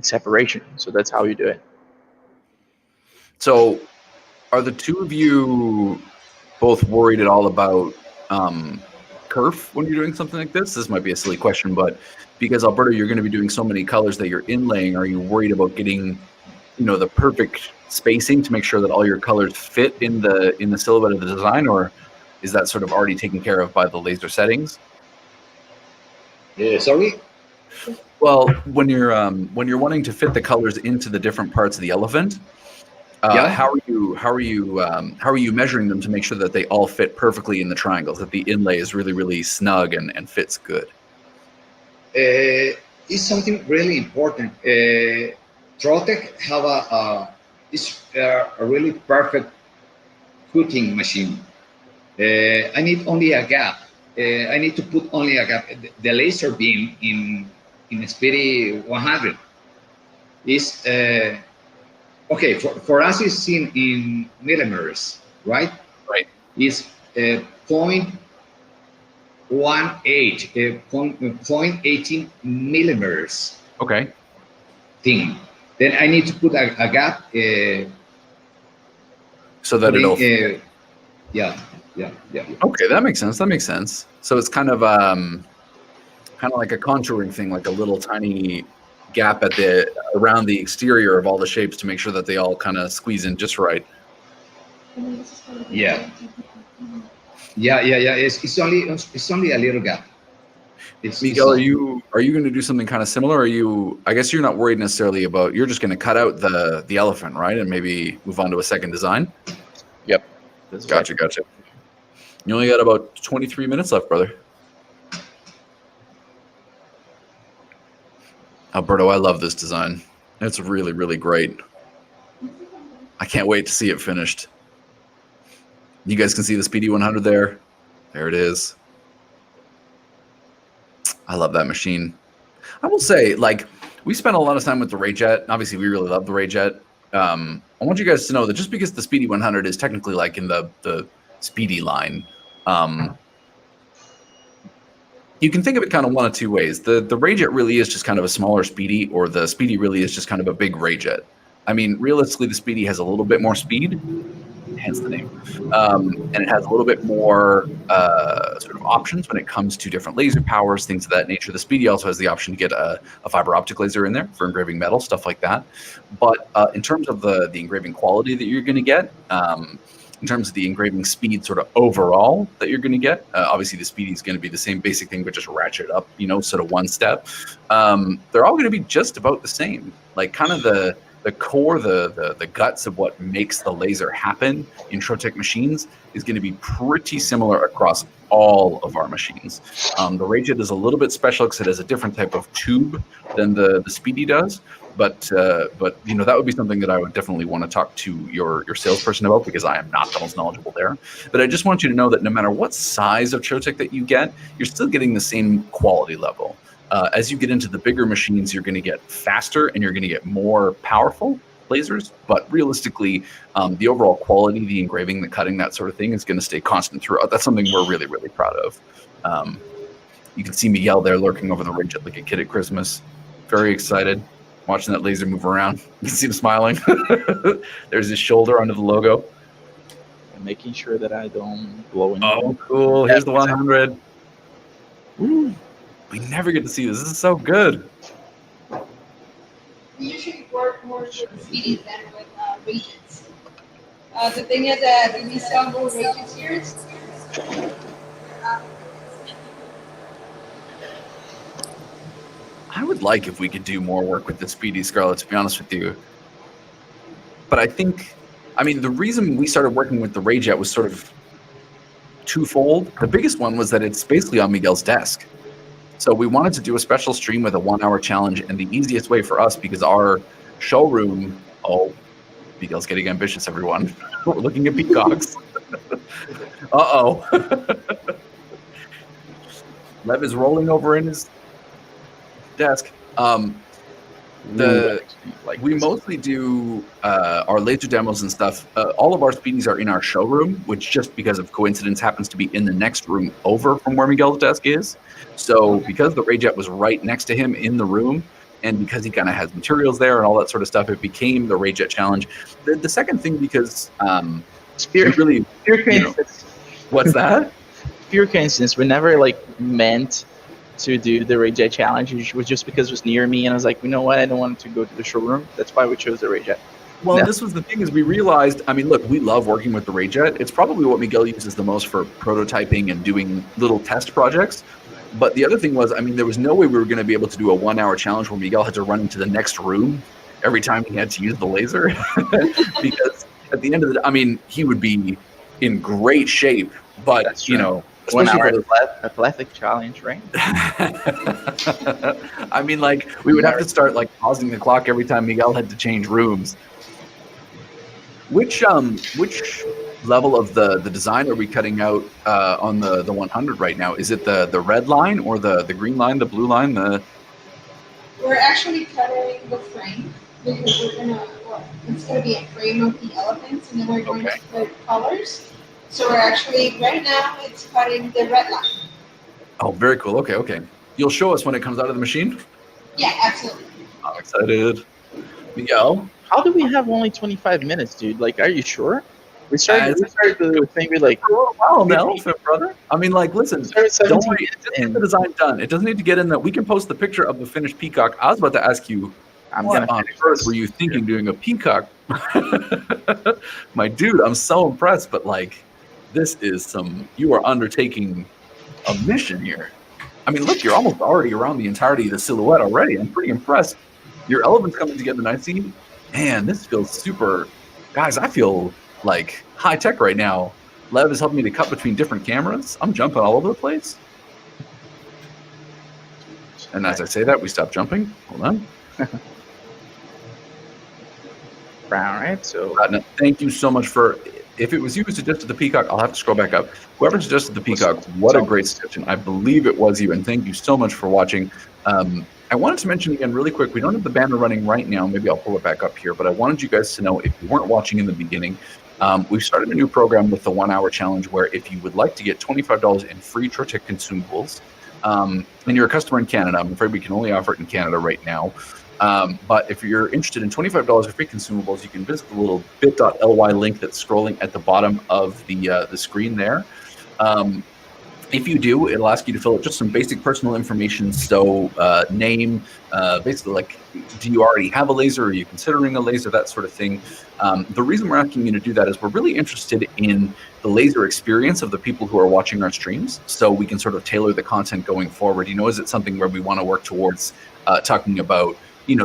separation. So that's how you do it. So are the two of you both worried at all about kerf when you're doing something like this? This might be a silly question, but because Alberto, you're going to be doing so many colors that you're inlaying, are you worried about getting, the perfect spacing to make sure that all your colors fit in the silhouette of the design, or is that sort of already taken care of by the laser settings? Yeah, sorry. Well, when you're wanting to fit the colors into the different parts of the elephant, how are you measuring them to make sure that they all fit perfectly in the triangles, that the inlay is really, really snug and fits good? It's something really important. Trotec have a really perfect cutting machine. I need only a gap. I need to put only a gap. The laser beam in speedy 100 is okay. For us, it's in millimeters, right? Right. Is 0.18 millimeters. Okay. Thing. Then I need to put a gap. So that it'll. Yeah. Okay, that makes sense. So it's kind of like a contouring thing, like a little tiny gap around the exterior of all the shapes to make sure that they all kind of squeeze in just right. Yeah. It's only a little gap. Miguel, are you going to do something kind of similar? I guess you're not worried necessarily about. You're just going to cut out the elephant, right, and maybe move on to a second design. Yep. Gotcha. You only got about 23 minutes left, brother. Alberto, I love this design. It's really, really great. I can't wait to see it finished. You guys can see the Speedy 100 there. There it is. I love that machine. I will say, like, we spent a lot of time with the Rayjet. Obviously, we really love the Rayjet. I want you guys to know that just because the Speedy 100 is technically like in the Speedy line, you can think of it kind of one of two ways. The Rayjet really is just kind of a smaller Speedy, or the Speedy really is just kind of a big Rayjet. I mean, realistically, the Speedy has a little bit more speed, hence the name, and it has a little bit more sort of options when it comes to different laser powers, things of that nature. The Speedy also has the option to get a fiber optic laser in there for engraving metal, stuff like that. But in terms of the engraving quality that you're going to get, in terms of the engraving speed sort of overall that you're going to get, obviously the Speedy is going to be the same basic thing, but just ratchet up, sort of one step. They're all going to be just about the same, like kind of the core, the guts of what makes the laser happen in Trotec machines is going to be pretty similar across all of our machines. The Rayjet is a little bit special because it has a different type of tube than the Speedy does. But that would be something that I would definitely want to talk to your salesperson about, because I am not the most knowledgeable there. But I just want you to know that no matter what size of Trotec that you get, you're still getting the same quality level. As you get into the bigger machines, you're going to get faster and you're going to get more powerful lasers. But realistically, the overall quality, the engraving, the cutting, that sort of thing is going to stay constant throughout. That's something we're really, really proud of. You can see Miguel there lurking over the Rayjet like a kid at Christmas. Very excited. Watching that laser move around. You can see him smiling. There's his shoulder under the logo. And making sure that I don't blow in. Oh, cool. Here's the 100. Ooh. We never get to see this. This is so good. We usually work more with Speedies than with Rayjets. The thing is that we sell more Rayjets here. I would like if we could do more work with the Speedy, Scarlett, to be honest with you. But the reason we started working with the Rayjet was sort of twofold. The biggest one was that it's basically on Miguel's desk. So we wanted to do a special stream with a 1-hour challenge, and the easiest way for us, because our showroom, Miguel's getting ambitious, everyone. We're looking at peacocks. Lev is rolling over in his desk. We mostly do our laser demos and stuff. All of our Speedies are in our showroom, which just because of coincidence happens to be in the next room over from where Miguel's desk is. So because the Rayjet was right next to him in the room, and because he kind of has materials there and all that sort of stuff, it became the Rayjet challenge. The second thing, because pure coincidence. What's that? Pure coincidence. We never meant to do the Rayjet challenge. It was just because it was near me, and I was like, you know what? I don't want to go to the showroom. That's why we chose the Rayjet. Well, this was the thing, is we realized, look, we love working with the Rayjet. It's probably what Miguel uses the most for prototyping and doing little test projects. But the other thing was, there was no way we were going to be able to do a 1-hour challenge where Miguel had to run into the next room every time he had to use the laser. Because at the end of the he would be in great shape, but, especially 1 hour athletic challenge, right? We would have to start pausing the clock every time Miguel had to change rooms. Which level of the design are we cutting out on the 100 right now? Is it the red line or the green line, the blue line? We're actually cutting the frame because it's gonna be a frame of the elephants, and then we're going to put colors. So we're actually right now it's cutting the red line. Oh, very cool. Okay. You'll show us when it comes out of the machine? Yeah, absolutely. I'm excited. Miguel? How do we have only 25 minutes, dude? Like, are you sure? We started the thing with like for a little while now, brother. I mean, like, listen, don't worry. Just get the design done. It doesn't need to get in that. We can post the picture of the finished peacock. I was about to ask you, what on earth were you thinking doing a peacock? My dude, I'm so impressed. But like, this is you are undertaking a mission here. I mean, look, you're almost already around the entirety of the silhouette already. I'm pretty impressed. Your elephant's coming together nicely. Man, this feels super. Guys, I feel like high tech right now. Lev is helping me to cut between different cameras. I'm jumping all over the place. And as I say that, we stop jumping. Hold on. All right. So thank you so much for. If it was you who suggested the peacock, I'll have to scroll back up. Whoever suggested the peacock, what a great suggestion. I believe it was you, and thank you so much for watching. I wanted to mention again really quick, we don't have the banner running right now. Maybe I'll pull it back up here, but I wanted you guys to know, if you weren't watching in the beginning, we've started a new program with the 1 hour challenge where if you would like to get $25 in free Trotec consumables, and you're a customer in Canada, I'm afraid we can only offer it in Canada right now. But if you're interested in $25 of free consumables, you can visit the little bit.ly link that's scrolling at the bottom of the screen there. If you do, it'll ask you to fill out just some basic personal information. So name, basically like, do you already have a laser? Are you considering a laser? That sort of thing. The reason we're asking you to do that is we're really interested in the laser experience of the people who are watching our streams. So we can sort of tailor the content going forward. Is it something where we want to work towards talking about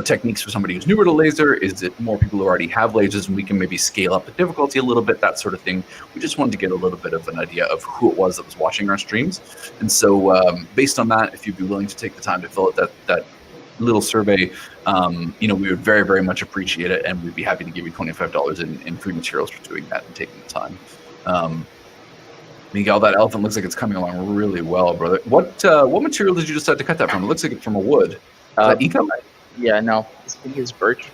techniques for somebody who's newer to laser? Is it more people who already have lasers and we can maybe scale up the difficulty a little bit, that sort of thing? We just wanted to get a little bit of an idea of who it was that was watching our streams. And so based on that, if you'd be willing to take the time to fill out that little survey, we would very, very much appreciate it. And we'd be happy to give you $25 in free materials for doing that and taking the time. Miguel, that elephant looks like it's coming along really well, brother. What material did you decide to cut that from? It looks like it's from a wood. Eco? Yeah, no, this thing is birch.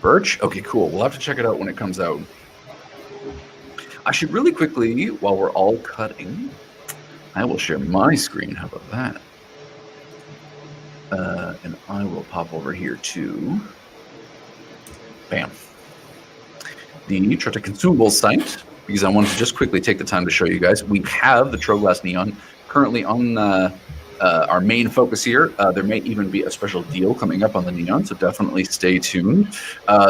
Birch? Okay, cool. We'll have to check it out when it comes out. I should really quickly, while we're all cutting, I will share my screen. How about that? And I will pop over here to, bam, the Trotec Consumables site, because I wanted to just quickly take the time to show you guys. We have the Troglass Neon currently on our main focus here. There may even be a special deal coming up on the Neon, so definitely stay tuned.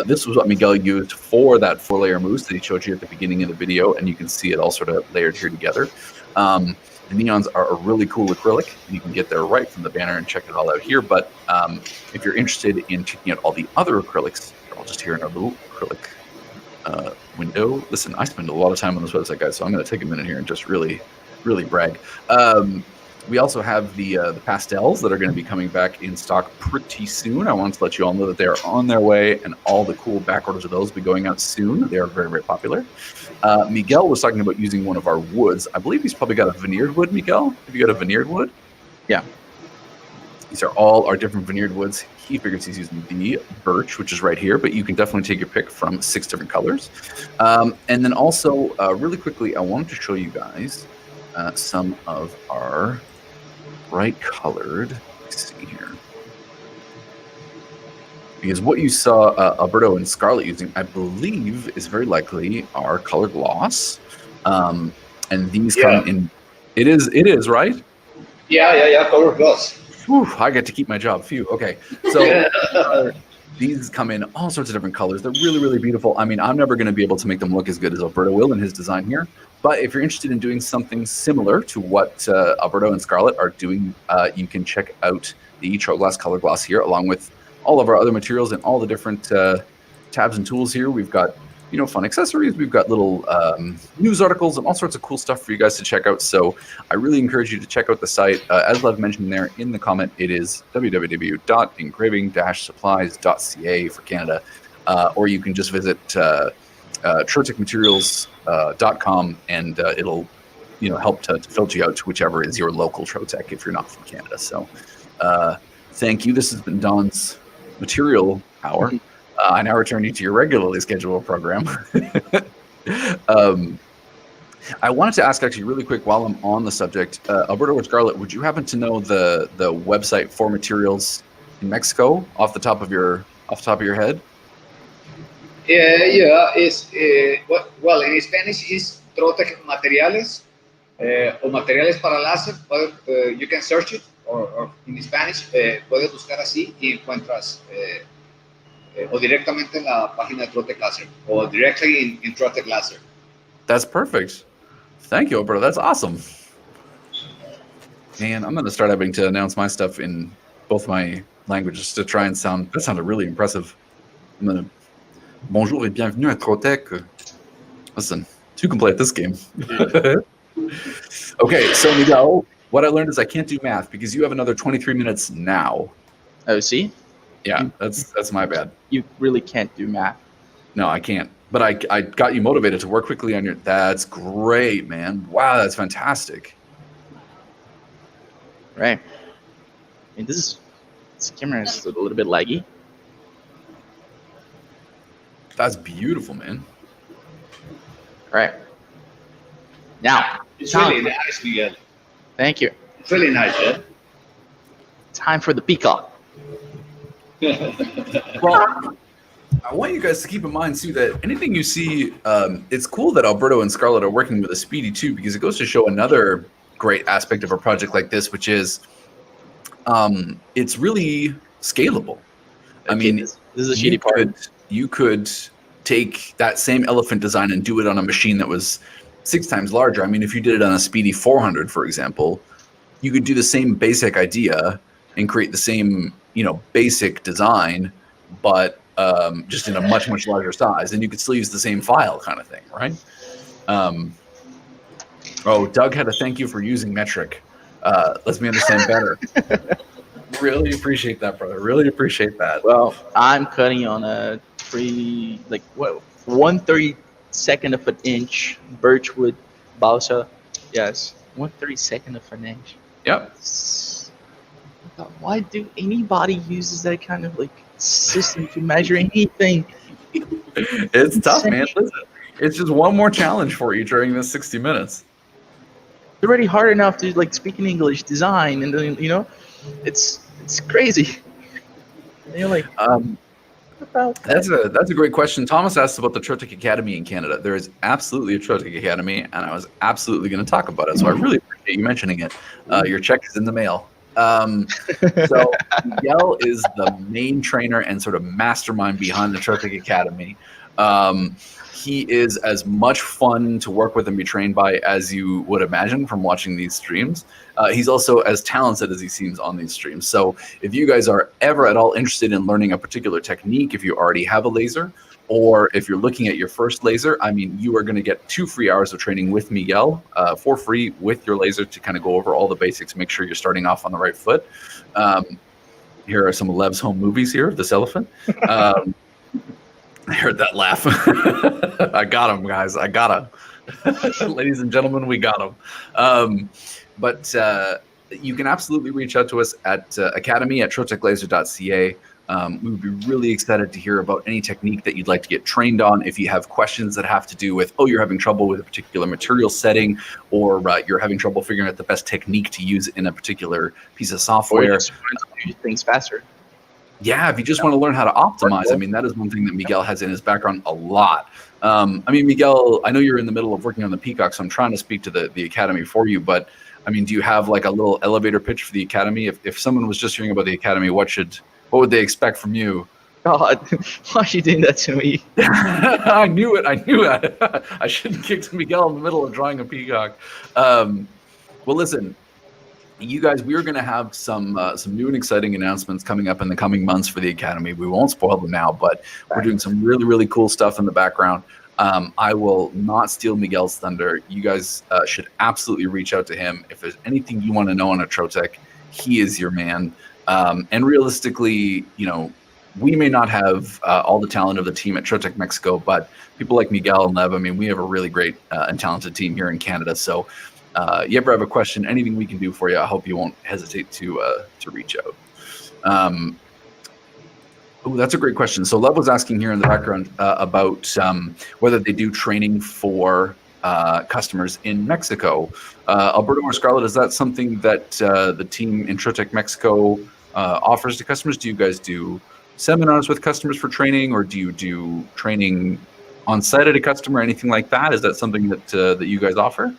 This was what Miguel used for that 4-layer mousse that he showed you at the beginning of the video, and you can see it all sort of layered here together. The Neons are a really cool acrylic. You can get there right from the banner and check it all out here, but if you're interested in checking out all the other acrylics, they're all just here in our little acrylic window. Listen, I spend a lot of time on this website, guys, so I'm going to take a minute here and just really brag. We also have the pastels that are going to be coming back in stock pretty soon. I want to let you all know that they are on their way, and all the cool back orders of those will be going out soon. They are very, very popular. Miguel was talking about using one of our woods. I believe he's probably got a veneered wood, Miguel. Have you got a veneered wood? Yeah. These are all our different veneered woods. He figures he's using the birch, which is right here, but you can definitely take your pick from 6 different colors. And then also, really quickly, I wanted to show you guys some of our bright colored, let's see here, because what you saw Alberto and Scarlett using, I believe, is very likely our color gloss, and these come in. It is right. Yeah, color gloss. Whew, I get to keep my job. Phew. Okay, so these come in all sorts of different colors. They're really, really beautiful. I mean, I'm never going to be able to make them look as good as Alberto will in his design here. But if you're interested in doing something similar to what Alberto and Scarlett are doing, you can check out the Troglass Color Gloss here, along with all of our other materials and all the different tabs and tools here. We've got, fun accessories. We've got little news articles and all sorts of cool stuff for you guys to check out. So I really encourage you to check out the site. As Lev mentioned there in the comment, it is www.engraving-supplies.ca for Canada. Or you can just visit trotecmaterials.com, and it'll help to filter you out to whichever is your local Trotec if you're not from Canada. So thank you. This has been Don's Material Hour. I now return you to your regularly scheduled program. I wanted to ask actually really quick while I'm on the subject, Alberto or Scarlett, would you happen to know the website for materials in Mexico off the top of your head? Yeah. It's well, in Spanish is Trotec Materiales o Materiales para Láser. You can search it, or in Spanish puedes buscar así y encuentras o directamente en la página de Trotec Láser o directly in Trotec Láser. That's perfect. Thank you, Alberto. That's awesome. Man, I'm going to start having to announce my stuff in both my languages to try and sound. That sounded really impressive. I'm going to. Bonjour et bienvenue à Trotec. Listen, two can play at this game. Okay, so Miguel, what I learned is I can't do math because you have another 23 minutes now. Oh, see? Yeah, that's my bad. You really can't do math. No, I can't. But I got you motivated to work quickly on your. That's great, man. Wow, that's fantastic. Right. I mean, this camera is a little bit laggy. That's beautiful, man. All right. Now, It's really nice, Miguel. Thank you. It's really nice, yeah? Time for the Peacock. Well, I want you guys to keep in mind too that anything you see, it's cool that Alberto and Scarlett are working with a Speedy too, because it goes to show another great aspect of a project like this, which is it's really scalable. I mean, this is a shitty part. You could take that same elephant design and do it on a machine that was 6 times larger. I mean, if you did it on a Speedy 400, for example, you could do the same basic idea and create the same, basic design, but just in a much, much larger size. And you could still use the same file kind of thing, right? Doug had a thank you for using metric. Lets me understand better. Really appreciate that, brother. Really appreciate that. Well, I'm cutting on a 1/32 of an inch birchwood balsa. Yes, 1/32 of an inch. Yep. Why do anybody uses that kind of system to measure anything? It's tough, man. Listen, it's just one more challenge for you during this 60 minutes. It's already hard enough to speak in English, design, and then it's crazy. And you're like, that's a great question. Thomas asked about the Trotec Academy in Canada. There is absolutely a Trotec Academy, and I was absolutely going to talk about it. So I really appreciate you mentioning it. Your check is in the mail. So Miguel is the main trainer and sort of mastermind behind the Trotec Academy. He is as much fun to work with and be trained by as you would imagine from watching these streams. He's also as talented as he seems on these streams. So if you guys are ever at all interested in learning a particular technique, if you already have a laser, or if you're looking at your first laser, I mean, you are going to get 2 free hours of training with Miguel for free with your laser to kind of go over all the basics, make sure you're starting off on the right foot. Here are some of Lev's home movies here, this elephant. I heard that laugh. I got him, guys. I got him. Ladies and gentlemen, we got him. But you can absolutely reach out to us at academy@troteclaser.ca. We would be really excited to hear about any technique that you'd like to get trained on. If you have questions that have to do with, you're having trouble with a particular material setting, or you're having trouble figuring out the best technique to use in a particular piece of software. Or you just want to do things faster. Yeah, if you just want to learn how to optimize, I mean, that is one thing that Miguel has in his background a lot. I mean, Miguel, I know you're in the middle of working on the Peacock, so I'm trying to speak to the Academy for you, but I mean, do you have a little elevator pitch for the Academy? If someone was just hearing about the Academy, what would they expect from you? God, why are you doing that to me? I knew it. I shouldn't kick Miguel in the middle of drawing a Peacock. Well, listen, you guys, we are going to have some new and exciting announcements coming up in the coming months for the Academy. We won't spoil them now, but we're doing some really, really cool stuff in the background. I will not steal Miguel's thunder. You guys should absolutely reach out to him. If there's anything you want to know on a Trotec, he is your man. And realistically, we may not have all the talent of the team at Trotec Mexico, but people like Miguel and Lev, I mean, we have a really great and talented team here in Canada. So you ever have a question, anything we can do for you, I hope you won't hesitate to reach out. Oh, that's a great question. So Lev was asking here in the background about whether they do training for customers in Mexico. Alberto or Scarlett, is that something that the team in Trotec Mexico offers to customers? Do you guys do seminars with customers for training, or do you do training on site at a customer, anything like that? Is that something that that you guys offer?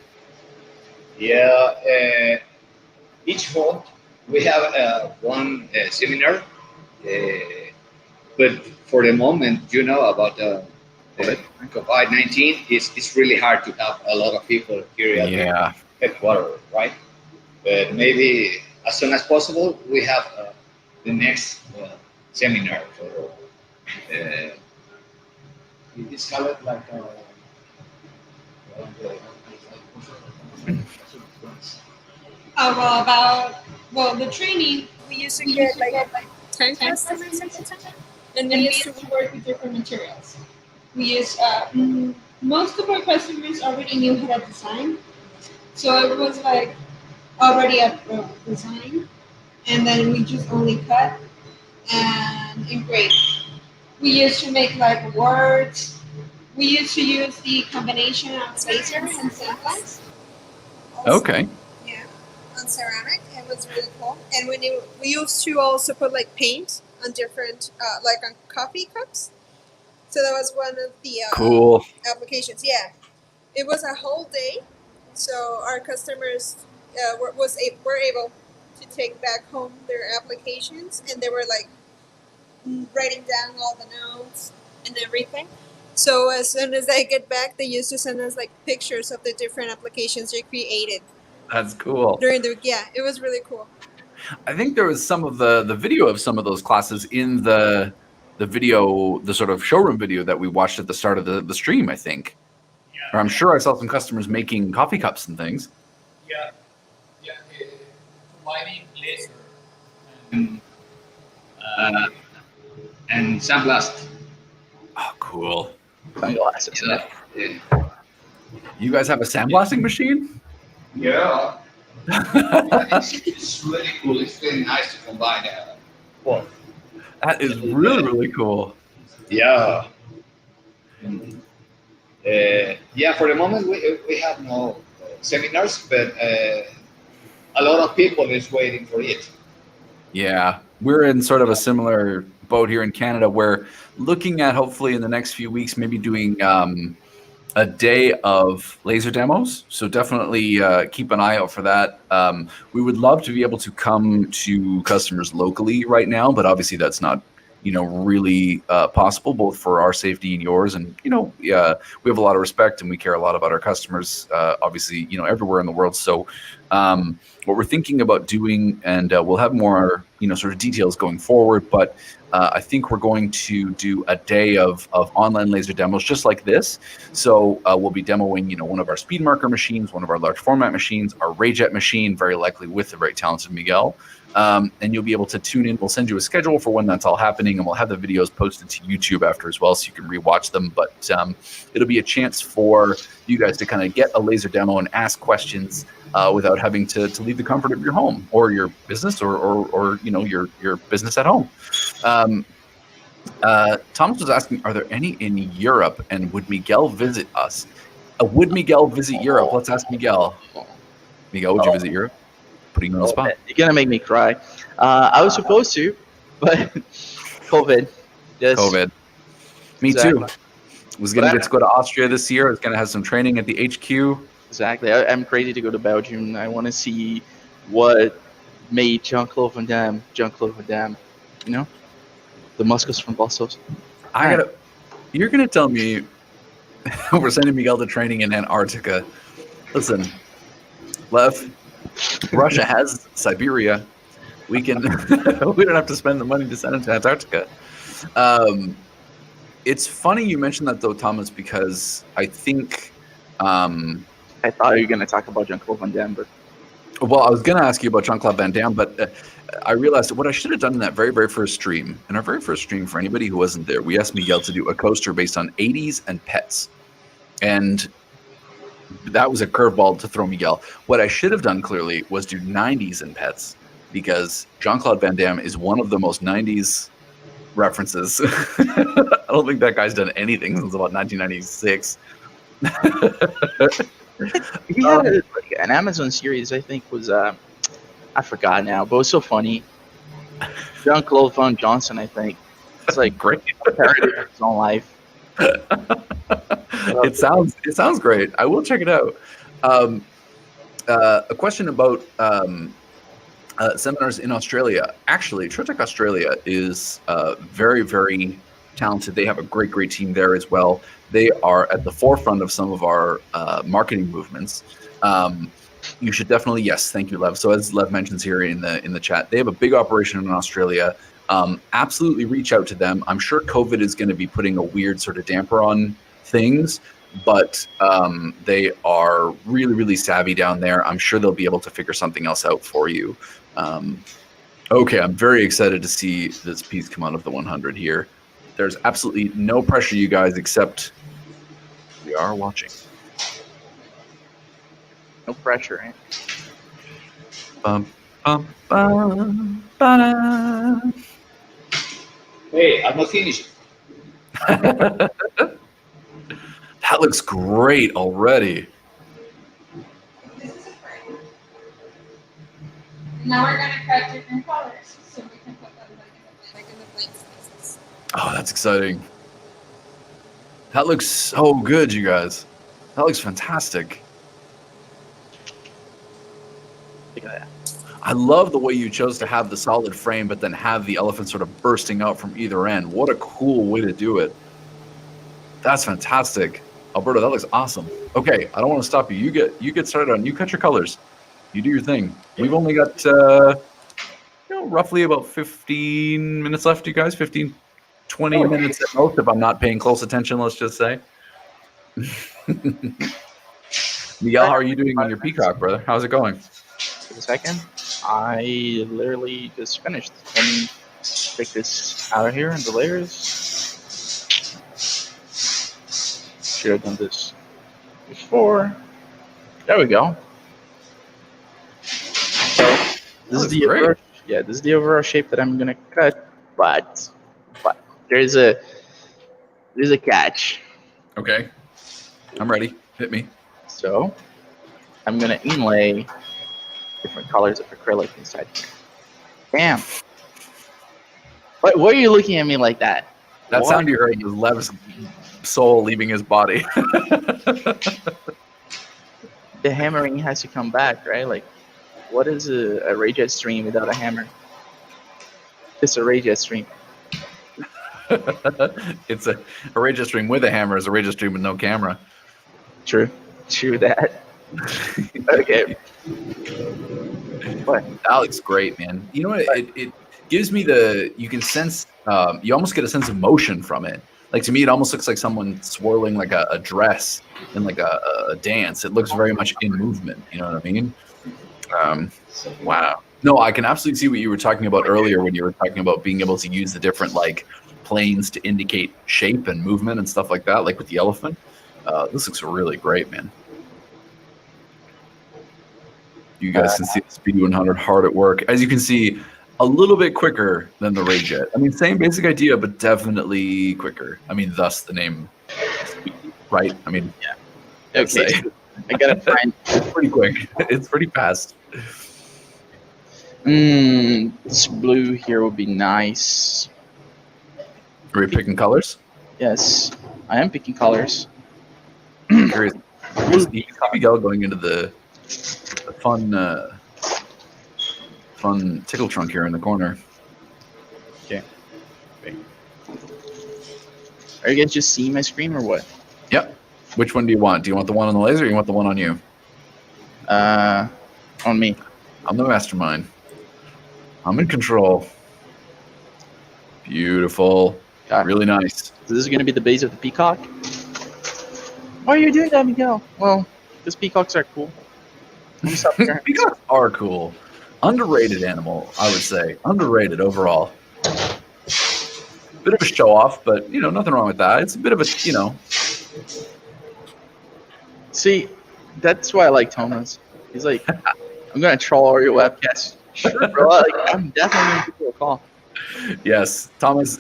Yeah, each month we have one seminar, but for the moment, you know, about COVID-19, it's really hard to have a lot of people here at the headquarters, right? But maybe as soon as possible, we have the next seminar for it's called like well, the training, We used to get like 10 customers at the time. And we used to work with different materials. We use most of our customers already knew how to design, so it was like already a design, and then we just only cut and engrave. We used to make like words. We used to use the combination of laser and sandblast. Okay. Yeah, on ceramic. It was really cool. And we used to also put like paint on different, like on coffee cups. So that was one of the cool applications. Yeah, it was a whole day. So our customers were able to take back home their applications, and they were like writing down all the notes and everything. So as soon as they get back, they used to send us like pictures of the different applications they created. That's cool. It was really cool. I think there was some of the video of some of those classes in the video, the sort of showroom video that we watched at the start of the stream, I think. Yeah. Or I'm sure I saw some customers making coffee cups and things. Yeah, combining laser and sandblast. Oh, cool. Sunglasses. Yeah. You guys have a sandblasting machine? Yeah. It's really cool. It's really nice to combine both. That is really, really cool. Yeah. Yeah, for the moment we have no seminars, but a lot of people is waiting for it. Yeah, we're in sort of a similar boat here in Canada. We're looking at hopefully in the next few weeks, maybe doing a day of laser demos. So definitely keep an eye out for that. We would love to be able to come to customers locally right now, but obviously that's not, really possible, both for our safety and yours. And, we have a lot of respect and we care a lot about our customers, obviously, everywhere in the world. So what we're thinking about doing, and we'll have more, sort of details going forward, but I think we're going to do a day of online laser demos just like this. So we'll be demoing, one of our speed marker machines, one of our large format machines, our Rayjet machine, very likely with the very talented Miguel. And you'll be able to tune in. We'll send you a schedule for when that's all happening, and we'll have the videos posted to YouTube after as well, so you can rewatch them. But it'll be a chance for you guys to kind of get a laser demo and ask questions without having to leave the comfort of your home or your business or your business at home. Thomas was asking, are there any in Europe, and would Miguel visit us? Would Miguel visit Europe? Let's ask Miguel. Miguel, would you visit Europe? Putting you on the spot. You're gonna make me cry. I was supposed to, but COVID. Yes. COVID. Me too. Was gonna get to go to Austria this year. I was gonna have some training at the HQ. Exactly. I'm crazy to go to Belgium. I want to see what made Jean-Claude Van Damme Jean-Claude Van Damme. The Muscles from Brussels. You're gonna tell me we're sending Miguel to training in Antarctica. Listen, Lev, Russia has Siberia. We can. We don't have to spend the money to send him to Antarctica. It's funny you mentioned that though, Thomas, because I think I thought you were going to talk about Jean-Claude Van Damme, but Well, I was going to ask you about Jean-Claude Van Damme, but I realized what I should have done in that very, very first stream. In our very first stream, for anybody who wasn't there, we asked Miguel to do a coaster based on 80s and pets. And that was a curveball to throw Miguel. What I should have done clearly was do 90s and pets, because Jean-Claude Van Damme is one of the most 90s references. I don't think that guy's done anything since about 1996. He had an Amazon series, I think, was I forgot now, but it was so funny. Jean-Claude Van Johnson, I think. It's like Great. a parody of his own life. It sounds great. I will check it out. A question about seminars in Australia. Actually, Trotec Australia is very, very talented. They have a great team there as well. They are at the forefront of some of our marketing movements. You should definitely, yes, thank you, Lev. So as Lev mentions here in the chat, they have a big operation in Australia. Absolutely reach out to them. I'm sure COVID is going to be putting a weird sort of damper on things, but they are really, really savvy down there. I'm sure they'll be able to figure something else out for you. Okay, I'm very excited to see this piece come out of the 100 here. There's absolutely no pressure, you guys, except we are watching. No pressure, eh? Bum, bum, bum, ba-da. Hey, I'm not finished. That looks great already. This is a frame. Now we're gonna cut different colors so we can put them Like in the blank spaces. Oh, that's exciting. That looks so good, you guys. That looks fantastic. Look at that. I love the way you chose to have the solid frame, but then have the elephant sort of bursting out from either end. What a cool way to do it. That's fantastic. Alberto, that looks awesome. Okay, I don't want to stop you. You get started on, you cut your colors. You do your thing. We've only got, roughly about 15 minutes left, you guys. 15, 20 minutes at most, if I'm not paying close attention, let's just say. Miguel, how are you doing on your Peacock, brother? How's it going? Wait a second. I literally just finished. Let me take this out of here and the layers. Should have done this before. There we go. So this is the overall, this is the overall shape that I'm gonna cut, but there's a catch. Okay, I'm ready. Hit me. So I'm gonna inlay different colors of acrylic inside here. Damn. Why are you looking at me like that? That What? sound you heard was Lev's soul leaving his body. The hammering has to come back, right? Like, what is a Rayjet stream without a hammer? It's a Rayjet stream. It's a Rayjet stream with a hammer is a Rayjet stream with no camera. True that. Okay. What? That looks great, man. You know what? It gives me you can sense, you almost get a sense of motion from it. Like, to me, it almost looks like someone swirling like a dress in like a dance. It looks very much in movement. You know what I mean? Wow. No, I can absolutely see what you were talking about earlier when you were talking about being able to use the different like planes to indicate shape and movement and stuff like that, like with the elephant. This looks really great, man. You guys can see the Speed 100 hard at work. As you can see, a little bit quicker than the Rayjet. I mean, same basic idea, but definitely quicker. I mean, thus the name Speed, right? I mean, Yeah. I'd Okay. say. I gotta find. It's pretty quick. It's pretty fast. This blue here would be nice. Are we picking colors? Yes, I am picking colors. I'm curious. You can see Miguel going into the fun tickle trunk here in the corner. Okay. Are you guys just seeing my screen or what? Yep. Which one do you want? Do you want the one on the laser or you want the one on you? On me. I'm the mastermind. I'm in control. Beautiful. Got it. Really nice. So this is going to be the base of the Peacock. Why are you doing that, Miguel? Well, because peacocks are cool. Peacocks are cool. Underrated animal, I would say. Underrated overall. Bit of a show off, but nothing wrong with that. It's a bit of a See, that's why I like Thomas. He's like, I'm gonna troll all your webcasts. Sure, bro. I'm definitely gonna give you a call. Yes, Thomas.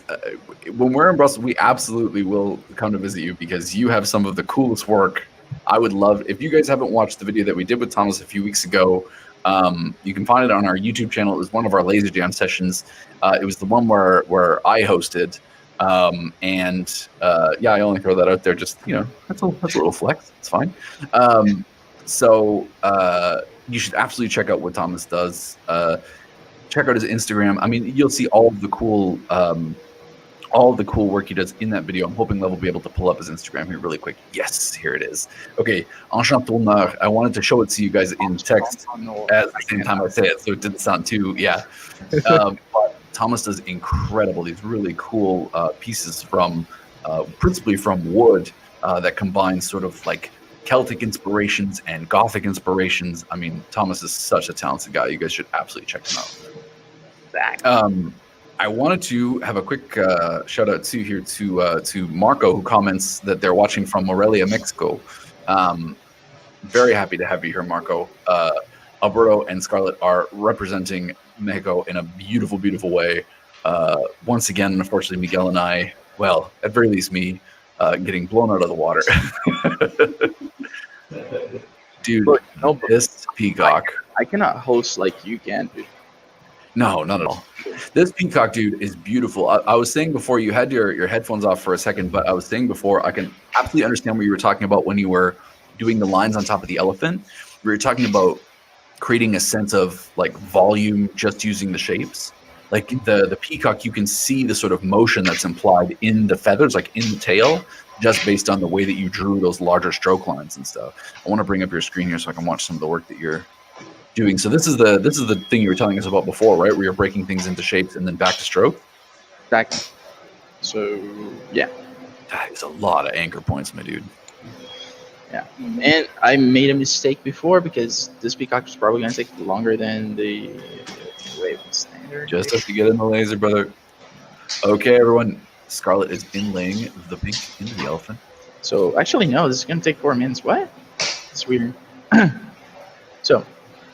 When we're in Brussels, we absolutely will come to visit you because you have some of the coolest work. I would love if you guys haven't watched the video that we did with Thomas a few weeks ago. You can find it on our YouTube channel. It was one of our laser jam sessions. It was the one where I hosted. Yeah, I only throw that out there. Just that's a little flex. It's fine. So you should absolutely check out what Thomas does. Check out his Instagram. I mean, you'll see all of the cool work he does in that video. I'm hoping Lev will be able to pull up his Instagram here really quick. Yes, here it is. Okay, enchanteur. I wanted to show it to you guys in text at the same time I say it, so it didn't sound too But Thomas does incredible. These really cool pieces from principally from wood that combine sort of like Celtic inspirations and Gothic inspirations. I mean, Thomas is such a talented guy. You guys should absolutely check him out. I wanted to have a quick shout out to Marco, who comments that they're watching from Morelia, Mexico. Very happy to have you here, Marco. Alberto and Scarlett are representing Mexico in a beautiful, beautiful way. Once again, unfortunately, Miguel and I, well, at very least me, getting blown out of the water. Dude, look, this Peacock. I cannot host like you can, dude. No, not at all. This Peacock, dude, is beautiful. I was saying before, you had your headphones off for a second, but I was saying before, I can absolutely understand what you were talking about when you were doing the lines on top of the elephant. We were talking about creating a sense of like volume just using the shapes. Like the Peacock, you can see the sort of motion that's implied in the feathers, like in the tail, just based on the way that you drew those larger stroke lines and stuff. I want to bring up your screen here so I can watch some of the work that you're doing. So this is the thing you were telling us about before, right? Where you're breaking things into shapes and then back to stroke. Exactly. So yeah, that is a lot of anchor points, my dude. Yeah, and I made a mistake before because this Peacock was probably going to take longer than the wave standard. Just have to get in the laser, brother. Okay, everyone. Scarlett is inlaying the pink into the elephant. So actually, no, this is going to take 4 minutes. What? It's weird. So.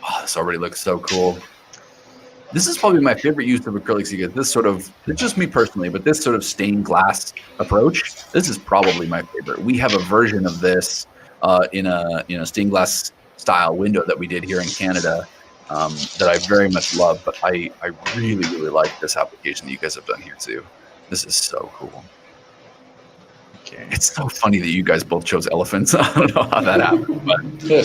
Oh, this already looks so cool. This is probably my favorite use of acrylics. You get this sort of, it's just me personally, but this sort of stained glass approach, this is probably my favorite. We have a version of this in a stained glass style window that we did here in Canada that I very much love, but I really, really like this application that you guys have done here too. This is so cool. Okay. It's so funny that you guys both chose elephants. I don't know how that happened, but they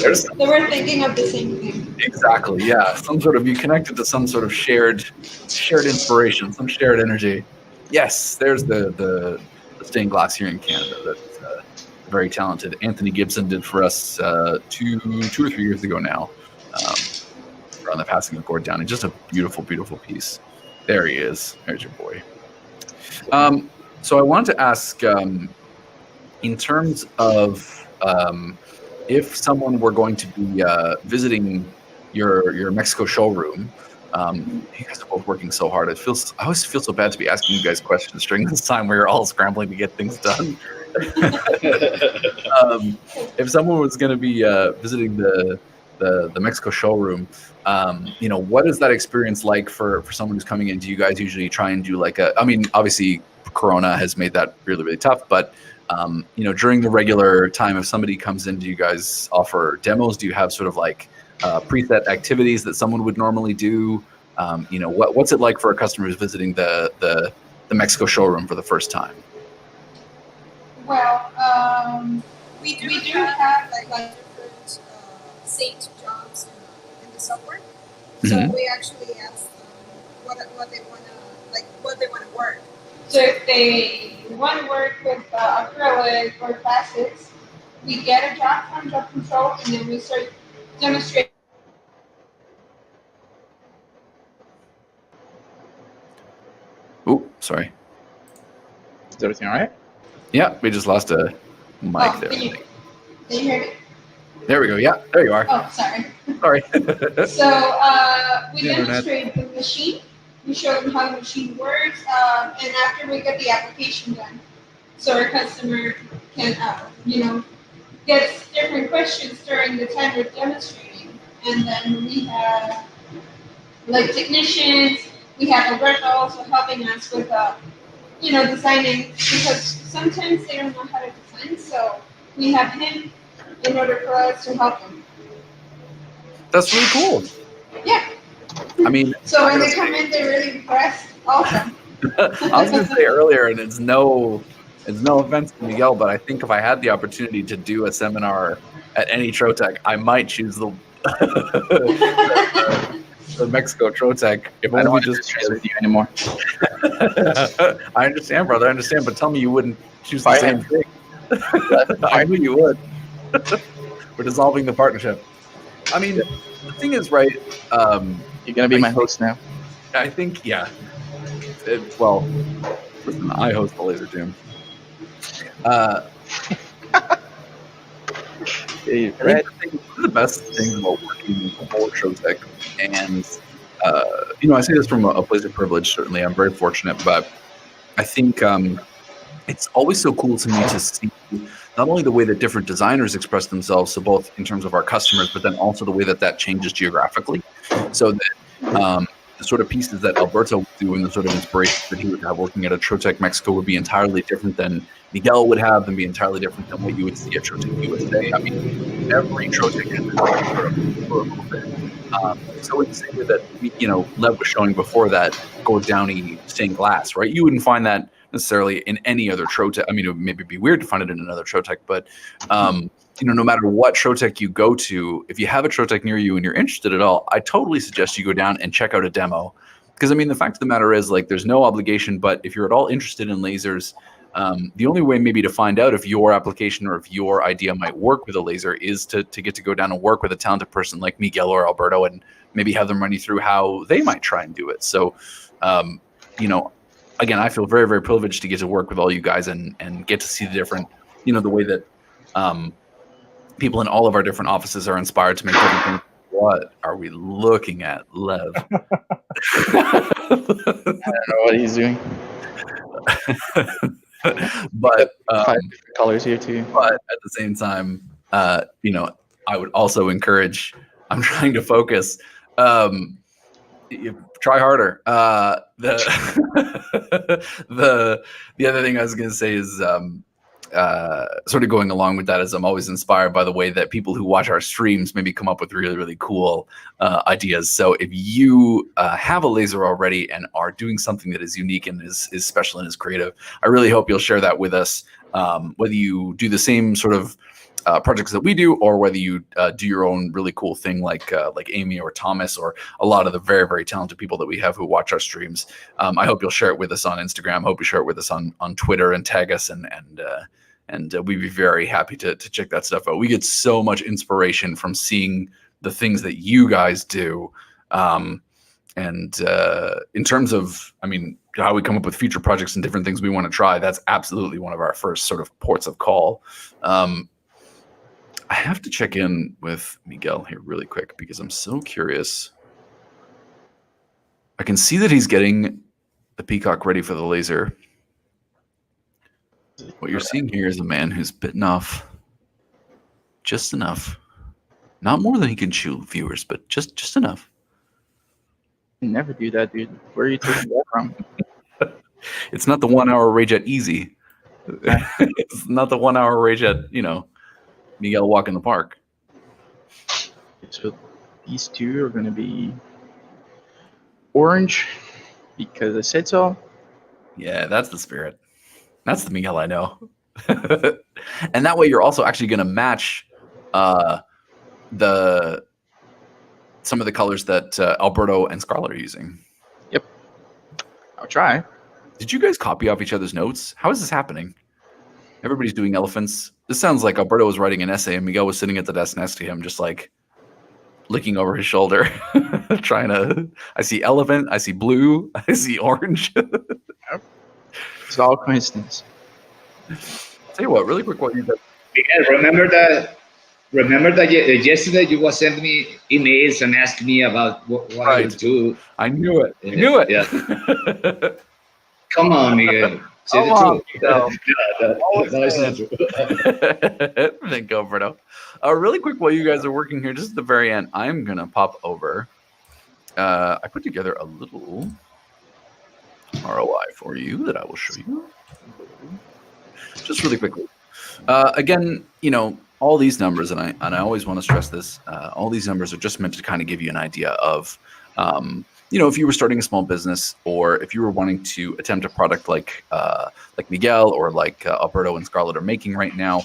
were thinking of the same thing. Exactly. Yeah. You connected to some sort of shared inspiration, some shared energy. Yes. There's the stained glass here in Canada. That's very talented. Anthony Gibson did for us 2 or 3 years ago now. Around the passing of Gord Downey. Just a beautiful, beautiful piece. There he is. There's your boy. So I wanted to ask, in terms of if someone were going to be visiting your Mexico showroom, you guys are both working so hard. I always feel so bad to be asking you guys questions during this time where you're all scrambling to get things done. If someone was going to be visiting the Mexico showroom, what is that experience like for someone who's coming in? Do you guys usually try and do obviously Corona has made that really, really tough, but during the regular time, if somebody comes in, do you guys offer demos? Do you have sort of like preset activities that someone would normally do? What's it like for a customer who's visiting the Mexico showroom for the first time? Well, we do have like different St. John's in the software. So we actually ask them what they want to work. So if they want to work with acrylic or plastics, we get a job from job control and then we start demonstrating. Oh, sorry. Is everything all right? Yeah, we just lost a mic there. Can you hear me? There we go. Yeah, there you are. Oh, sorry. Sorry. So we demonstrate the machine. We show them how the machine works, and after we get the application done, so our customer can, gets different questions during the time we're demonstrating, and then we have like technicians. We have Alberto also helping us with, designing, because sometimes they don't know how to design, so we have him in order for us to help them. That's really cool. Yeah. I mean, so when they come in, they're really impressed. Awesome. I was going to say earlier, and it's no offense to Miguel, but I think if I had the opportunity to do a seminar at any Trotec, I might choose the Mexico Trotec. If I don't only want to just stress with you anymore. I understand, brother. I understand, but tell me you wouldn't choose the same thing. I knew you would. We're dissolving the partnership. I mean, the thing is, right? You're gonna be my host now. I think, yeah. Well, listen, I host the Laser Doom. Hey, one of the best things about working for Trotec, and I say this from a place of privilege. Certainly, I'm very fortunate, but I think it's always so cool to me to see not only the way that different designers express themselves, so both in terms of our customers, but then also the way that changes geographically, so that the sort of pieces that Alberto would do and the sort of inspiration that he would have working at a Trotec Mexico would be entirely different than Miguel would have, and be entirely different than what you would see at Trotec USA. I mean, every Trotec has its own sort of for a little bit. So in the same way that Lev was showing before that gold downy stained glass, right? You wouldn't find that necessarily in any other Trotec. I mean, it would maybe be weird to find it in another Trotec, but no matter what Trotec you go to, if you have a Trotec near you and you're interested at all, I totally suggest you go down and check out a demo. Because I mean, the fact of the matter is, like, there's no obligation, but if you're at all interested in lasers, the only way maybe to find out if your application or if your idea might work with a laser is to get to go down and work with a talented person like Miguel or Alberto and maybe have them run you through how they might try and do it. So, again, I feel very, very privileged to get to work with all you guys and get to see the different, the way that people in all of our different offices are inspired to make different things. What are we looking at, Lev? I don't know what he's doing. But 5 different colors here too. But at the same time, I would also encourage. I'm trying to focus. Try harder. The other thing I was going to say is sort of going along with that is I'm always inspired by the way that people who watch our streams maybe come up with really, really cool ideas. So if you have a laser already and are doing something that is unique and is special and is creative, I really hope you'll share that with us, whether you do the same sort of projects that we do, or whether you do your own really cool thing like Amy or Thomas or a lot of the very, very talented people that we have who watch our streams. I hope you'll share it with us on Instagram. I hope you share it with us on Twitter and tag us, and we'd be very happy to check that stuff out. We get so much inspiration from seeing the things that you guys do. And in terms of, how we come up with future projects and different things we want to try, that's absolutely one of our first sort of ports of call. I have to check in with Miguel here really quick because I'm so curious. I can see that he's getting the Peacock ready for the laser. What you're seeing here is a man who's bitten off just enough. Not more than he can chew, viewers, but just enough. You never do that, dude. Where are you taking that from? It's not the 1 hour Rayjet easy. It's not the 1 hour Rayjet, Miguel walk in the park. So these two are going to be orange because I said so. Yeah, that's the spirit. That's the Miguel I know. And that way you're also actually going to match some of the colors that Alberto and Scarlett are using. Yep. I'll try. Did you guys copy off each other's notes? How is this happening? Everybody's doing elephants. This sounds like Alberto was writing an essay and Miguel was sitting at the desk next to him, just like looking over his shoulder, trying to. I see elephant. I see blue. I see orange. It's all coincidence. Tell you what, really quick, what you did. Miguel, remember remember that yesterday you was sending me emails and asking me about what I Right. would do. I knew it. I knew it. Yeah. Come on, Miguel. Say Come the on, truth. Miguel. No, it's not true. Thank you, Alberto. Really quick, while you guys are working here, just at the very end, I'm gonna pop over. I put together a little ROI for you that I will show you just really quickly. Again, you know, all these numbers, and I always want to stress this, all these numbers are just meant to kind of give you an idea of, you know, if you were starting a small business, or if you were wanting to attempt a product like Miguel or like Alberto and Scarlett are making right now,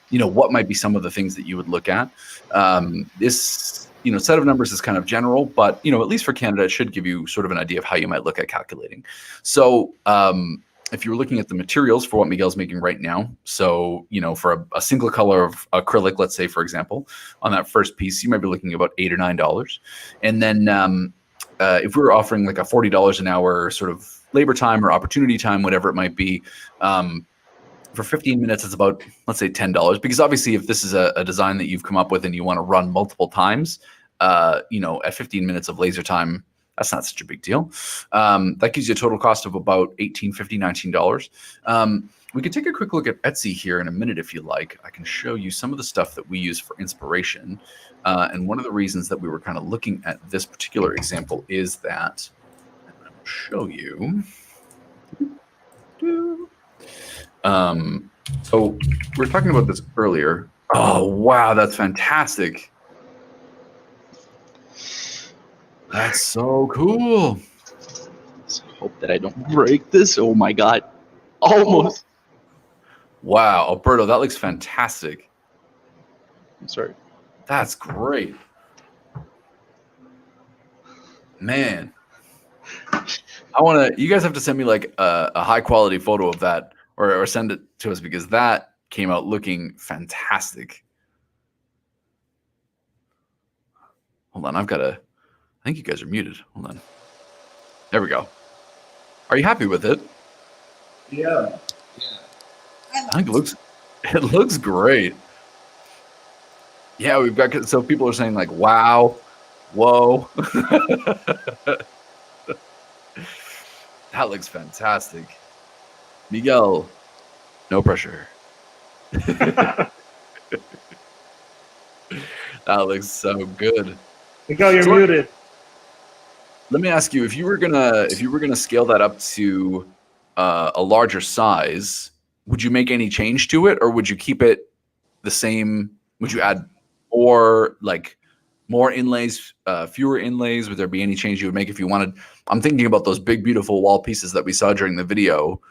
you know, what might be some of the things that you would look at. This, you know, set of numbers is kind of general, but, you know, at least for Canada, it should give you sort of an idea of how you might look at calculating. So, if you're looking at the materials for what Miguel's making right now, so, you know, for a single color of acrylic, let's say, for example, on that first piece, you might be looking at about $8 or $9. And then if we were offering like a $40 an hour sort of labor time or opportunity time, whatever it might be, for 15 minutes, it's about, let's say, $10. Because obviously, if this is a design that you've come up with and you want to run multiple times, you know, at 15 minutes of laser time, that's not such a big deal. That gives you a total cost of about $18, $50, $19. We could take a quick look at Etsy here in a minute if you like. I can show you some of the stuff that we use for inspiration. And one of the reasons that we were kind of looking at this particular example is that, and I will show you. So we were talking about this earlier. Oh, wow, that's fantastic. That's so cool. Let's hope that I don't break this. Oh my God. Almost. Wow, Alberto, that looks fantastic. I'm sorry. That's great. Man. You guys have to send me like a high quality photo of that or send it to us, because that came out looking fantastic. Hold on, I think you guys are muted. Hold on. There we go. Are you happy with it? Yeah. I think it looks great. Yeah, we've got, so people are saying like, wow, whoa. That looks fantastic. Miguel, no pressure. That looks so good. Miguel, you're muted. Let me ask you, if you were gonna scale that up to a larger size, would you make any change to it, or would you keep it the same? Would you add more inlays, fewer inlays? Would there be any change you would make if you wanted? I'm thinking about those big, beautiful wall pieces that we saw during the video.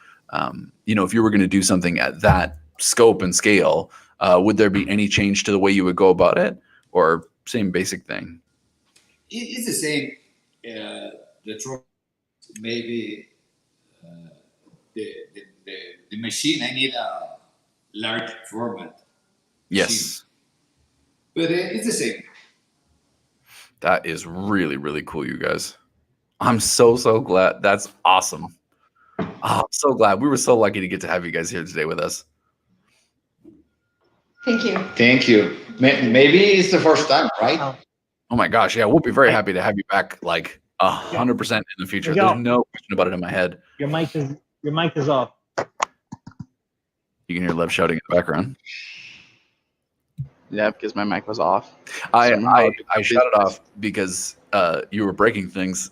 You know, if you were going to do something at that scope and scale, would there be any change to the way you would go about it, or same basic thing? It's the same. The truck, maybe the machine. I need a large format. Yes, machine. But it's the same. That is really, really cool, you guys. I'm so glad. That's awesome. Oh, I'm so glad. We were so lucky to get to have you guys here today with us. Thank you. Thank you. Maybe it's the first time, right? Oh my gosh, yeah, we'll be very happy to have you back, like 100% in the future. Miguel, there's no question about it in my head. Your mic is off. You can hear Lev shouting in the background. Yeah, because my mic was off. I shut it off because you were breaking things.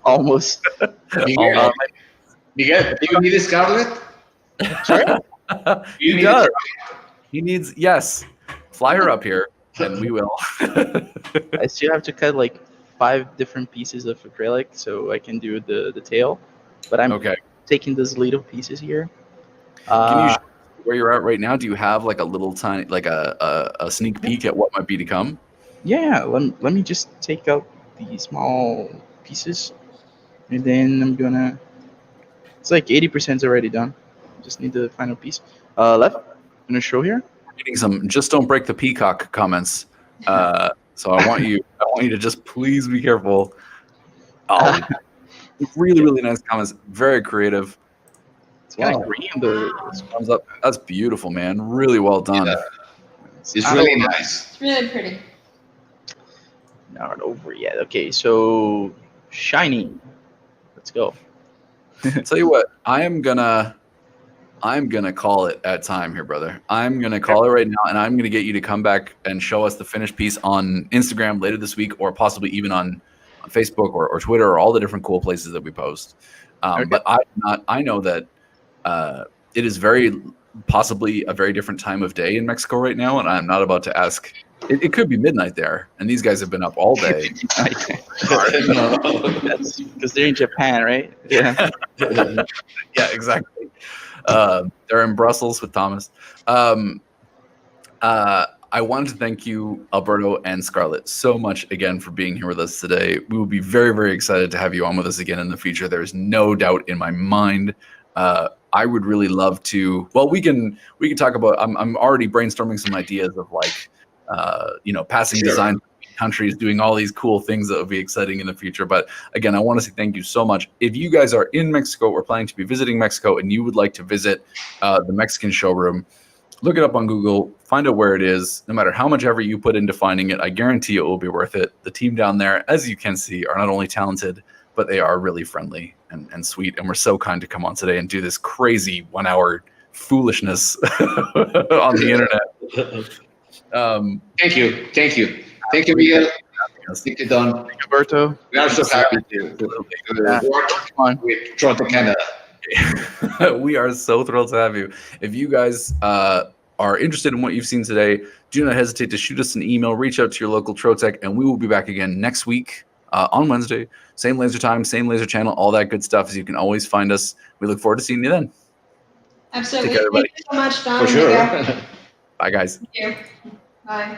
Almost. Miguel, do you need a Scarlett? Sorry? He does. He needs, yes. Fly her up here, and we will. I still have to cut like 5 different pieces of acrylic so I can do the tail. But I'm taking these little pieces here. Can you show where you're at right now? Do you have like a little tiny, like a sneak peek at what might be to come? Yeah, let me just take out the small pieces, and then I'm gonna. It's like 80% already done. Just need the final piece. Left. I'm gonna show here. Getting some. Just don't break the Peacock comments. So I want you to just please be careful. Oh, really, really nice comments. Very creative. It's kind Wow. of green. The Thumbs up. That's beautiful, man. Really well done. Yeah. It's really nice. It's really pretty. not over yet. Okay, so shiny. Let's go. Tell you what, I'm gonna call it at time here, brother. I'm gonna call it right now, and I'm gonna get you to come back and show us the finished piece on Instagram later this week, or possibly even on Facebook or Twitter or all the different cool places that we post. But I know that it is very possibly a very different time of day in Mexico right now, and I'm not about to ask. It could be midnight there, and these guys have been up all day. That's because they're in Japan, right? Yeah. Yeah, exactly. They're in Brussels with Thomas. I wanted to thank you, Alberto and Scarlett, so much again for being here with us today. We will be very, very excited to have you on with us again in the future. There's no doubt in my mind. I would really love to. Well, we can talk about. I'm already brainstorming some ideas of like, passing design countries, doing all these cool things that would be exciting in the future. But again, I want to say thank you so much. If you guys are in Mexico or planning to be visiting Mexico and you would like to visit the Mexican showroom, look it up on Google, find out where it is. No matter how much effort you put into finding it, I guarantee it will be worth it. The team down there, as you can see, are not only talented, but they are really friendly and sweet. And we're so kind to come on today and do this crazy 1 hour foolishness on the internet. Thank you, Miguel. Thank you, Don. Thank you, Alberto. We are so happy to work with Trotec Canada. We are so thrilled to have you. If you guys are interested in what you've seen today, do not hesitate to shoot us an email, reach out to your local Trotec, and we will be back again next week on Wednesday. Same laser time, same laser channel, all that good stuff. As you can always find us. We look forward to seeing you then. Absolutely. Take care, everybody. Thank you so much, Don. For sure. Bye, guys. Thank you. Bye.